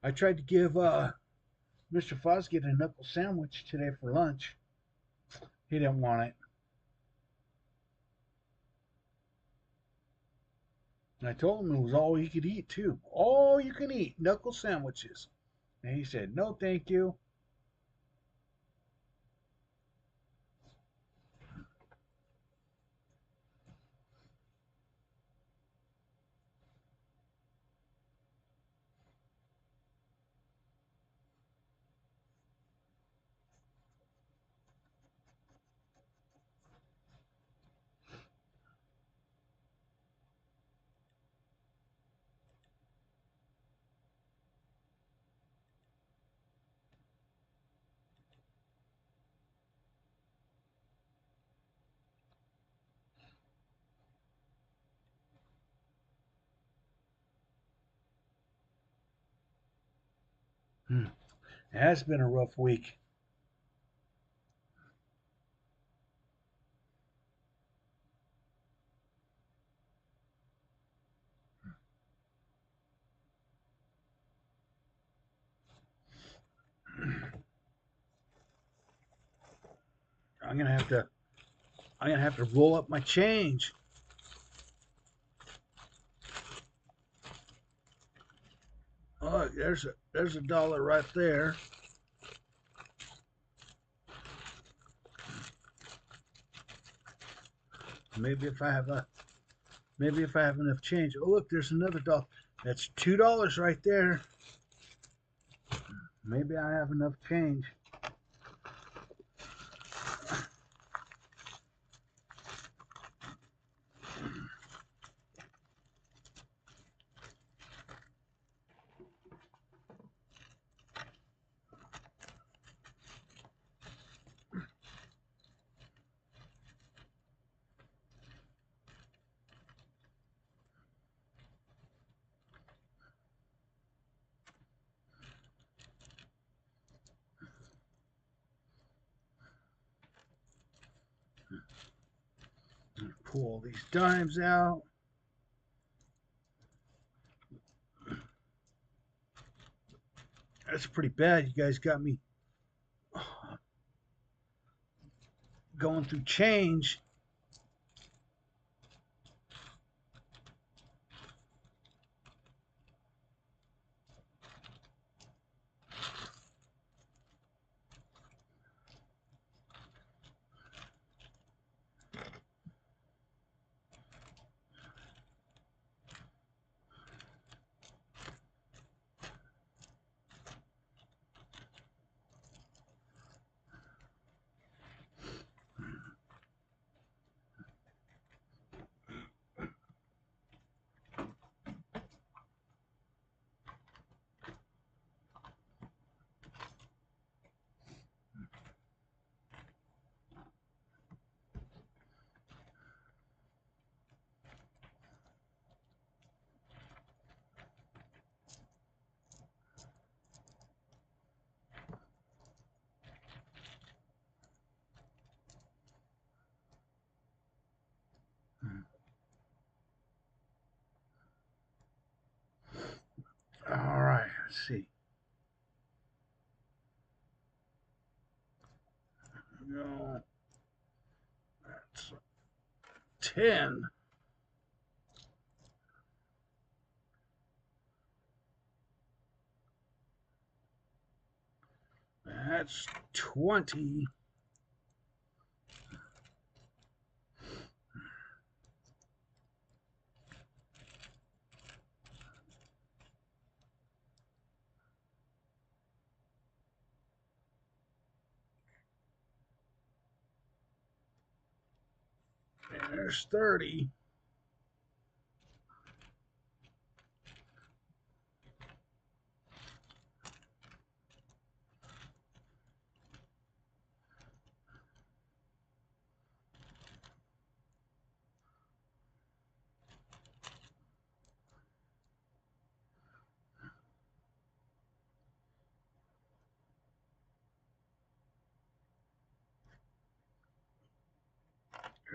I tried to give Mr. Fosgate a knuckle sandwich today for lunch. He didn't want it. And I told him it was all he could eat, too. All you can eat, knuckle sandwiches. And he said, no, thank you. Hmm. It has been a rough week. I'm gonna have to. I'm gonna have to roll up my change. Oh, there's a dollar right there. Maybe if I have a maybe if I have enough change. Oh look, there's another dollar. That's $2 right there. Maybe I have enough change. Pull all these dimes out. That's pretty bad. You guys got me going through change. All right, let's see. No, that's 10. That's 20. There's 30.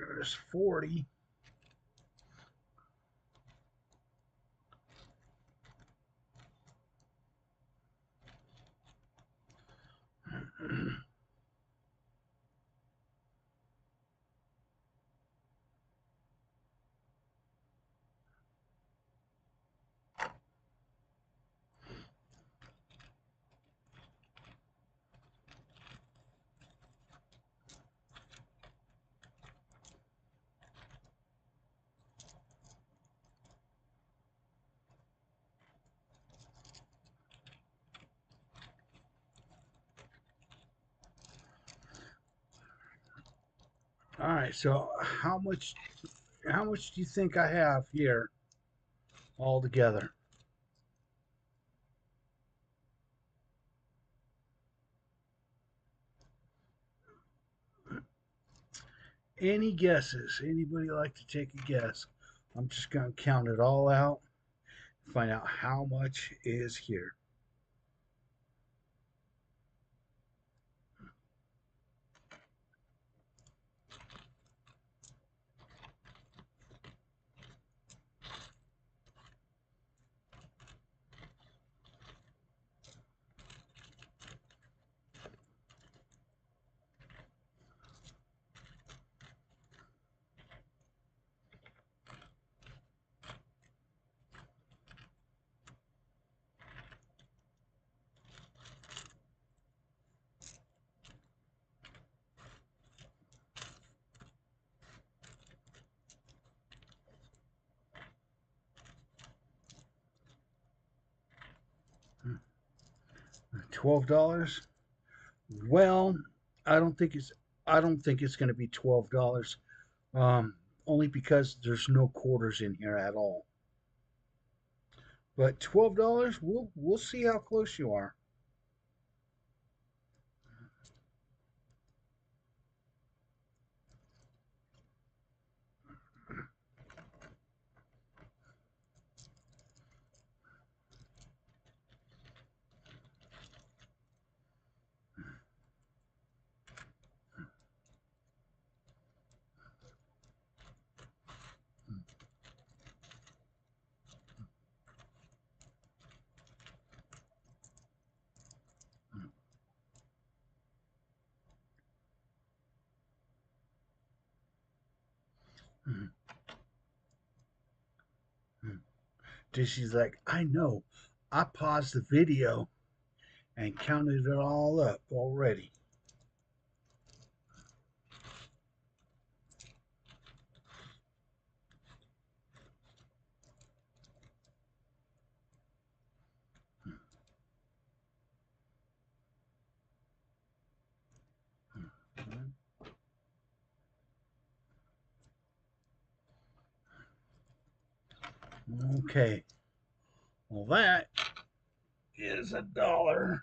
There's 40. All right, so how much do you think I have here altogether? Any guesses? Anybody like to take a guess? I'm just going to count it all out, find out how much is here. $12. Well, I don't think it's I don't think it's going to be $12. Um, Only because there's no quarters in here at all. But $12, we'll see how close you are. She's like, I know. I paused the video and counted it all up already. Okay. Well, that is $1.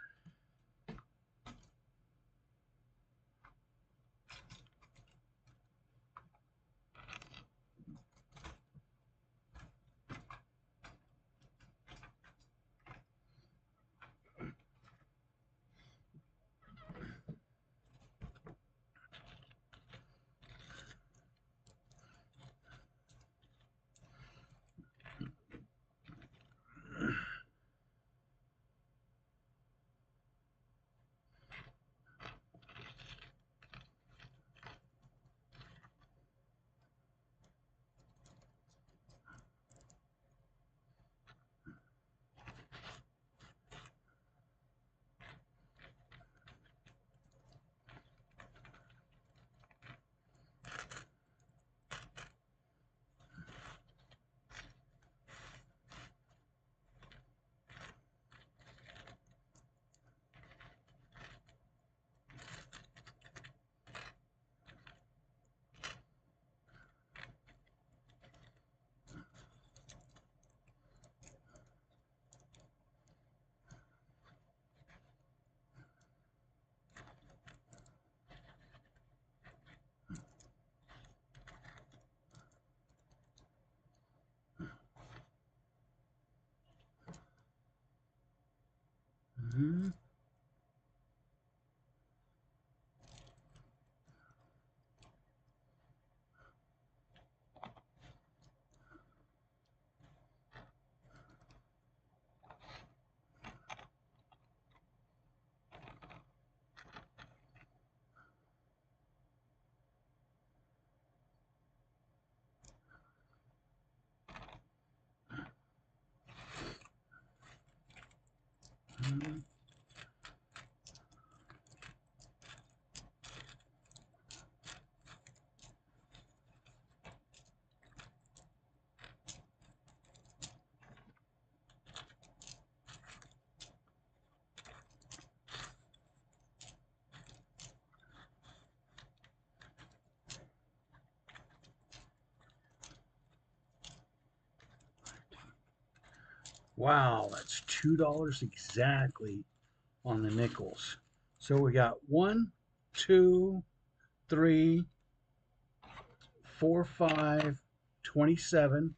Mm-hmm. Wow, that's $2 exactly on the nickels. So we got 1, 2, 3, 4, 5, 27.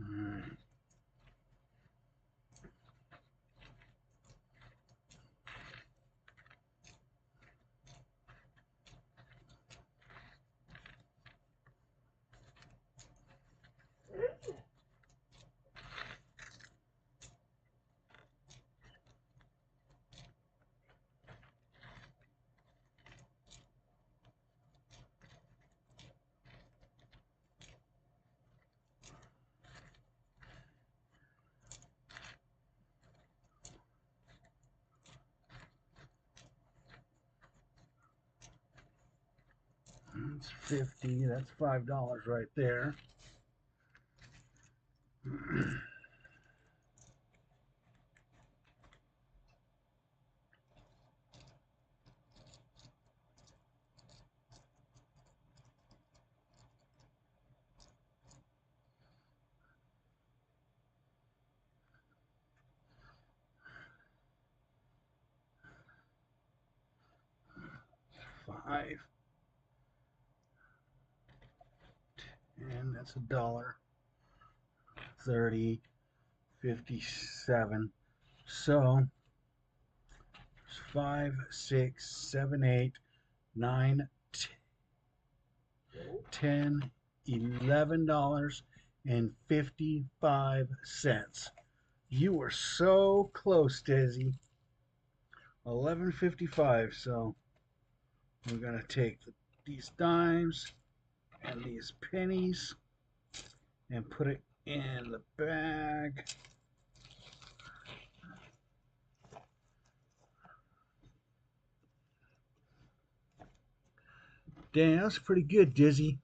All right. That's 50. That's $5 right there. 5. And that's $1. 30, 57. So 5, 6, 7, 8, 9, 10, $11.55. You were so close, Dizzy. 11.55. So we're gonna take these dimes and these pennies and put it in the bag. Damn, that's pretty good, Dizzy.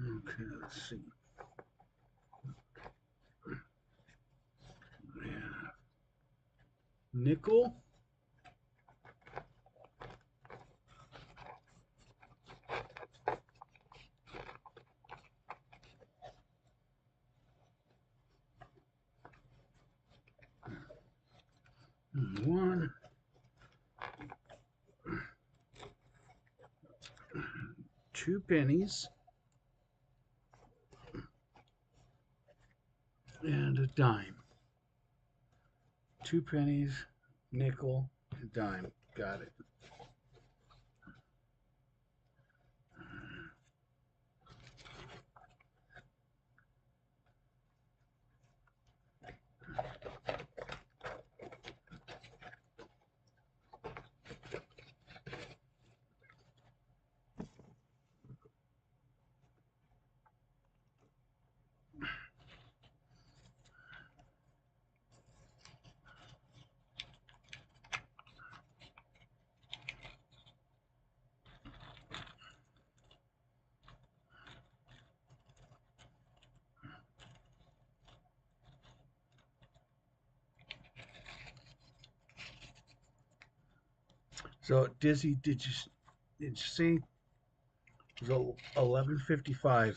Okay, let's see. Yeah. Nickel. One, 2 pennies, and a dime. 2 pennies, nickel, and dime. Got it. So Dizzy, did you see? It was 11.55.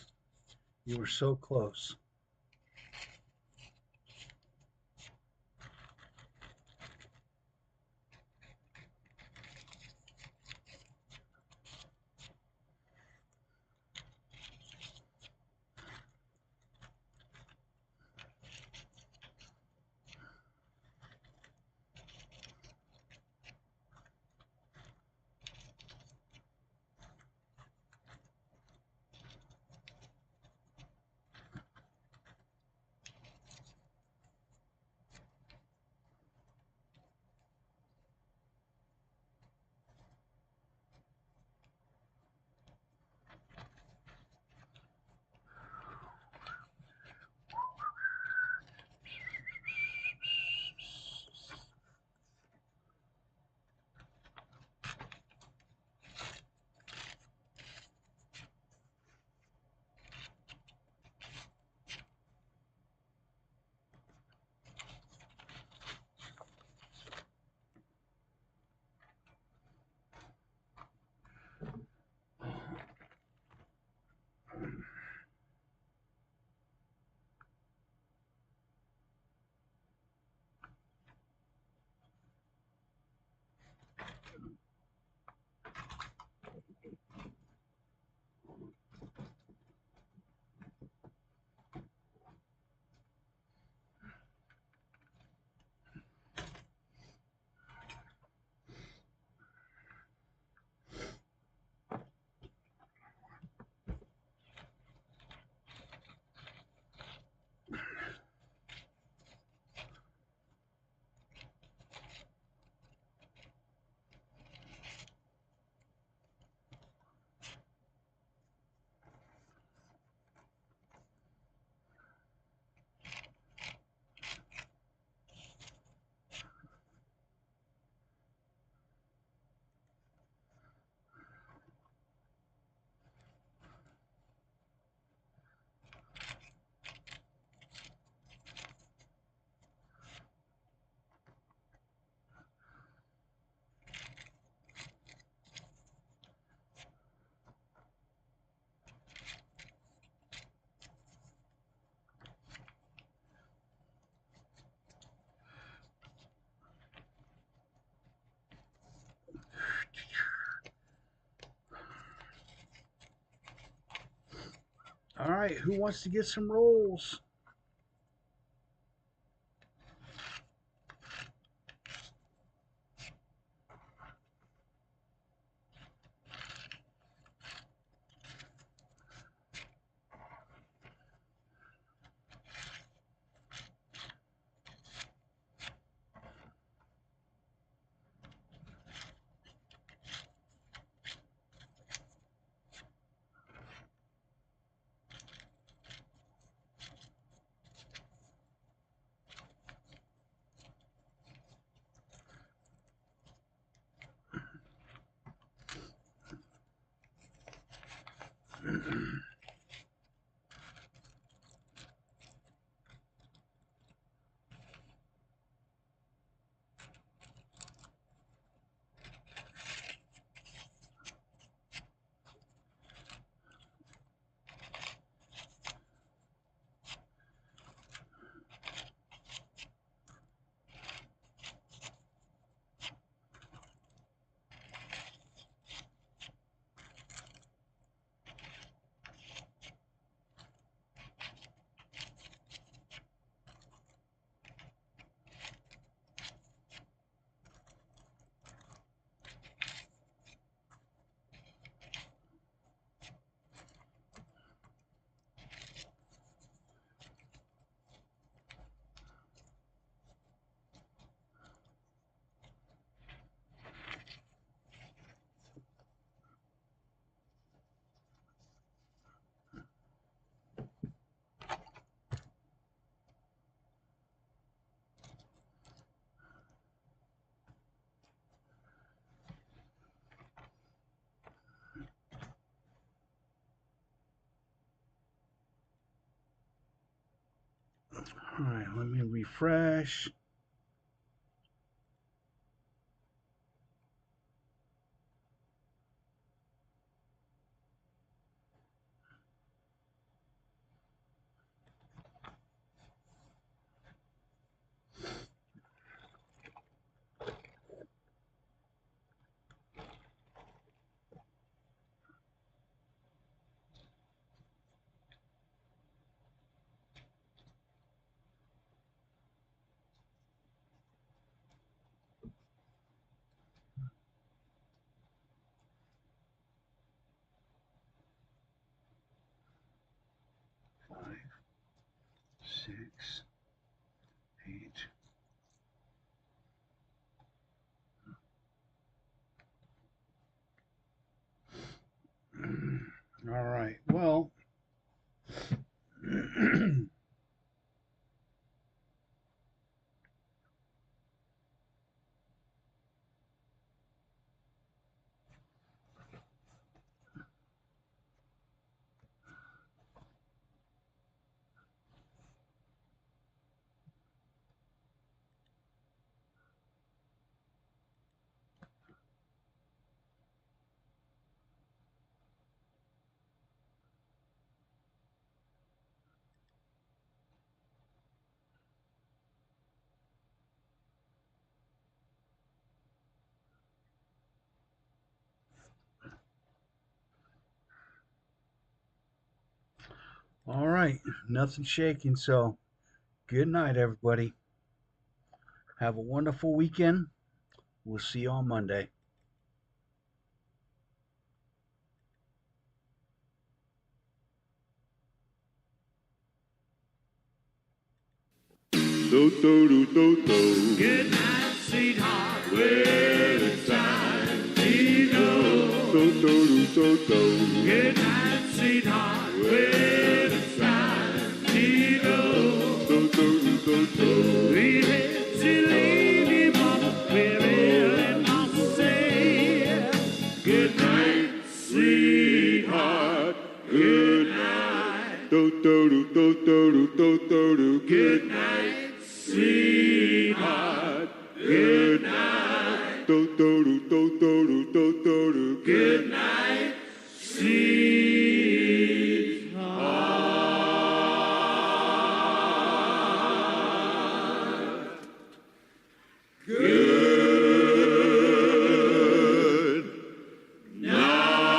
You were so close. All right, who wants to get some rolls? All right, let me refresh. Five, 6, 8. All right. Well, all right. Nothing shaking. So, good night, everybody. Have a wonderful weekend. We'll see you on Monday. Do do do do do. Good night, sweetheart. Well, it's time to go. Do do do do do. Good night, sweetheart. Well, it's time to go. Do do do do do. We had to leave you, mama. We really must say good night, sweetheart. Good night. Do do do do do do do do. Good night. Sweetheart, good night. Do do do do do do do do. Good night, sweetheart. Good night.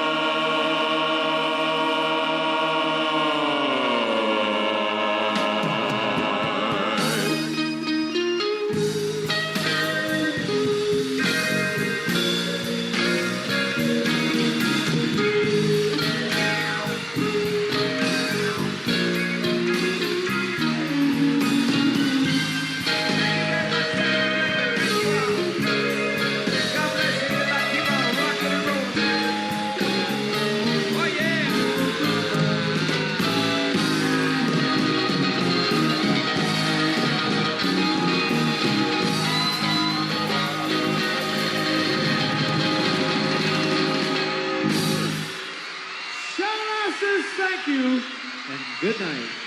you, and good night.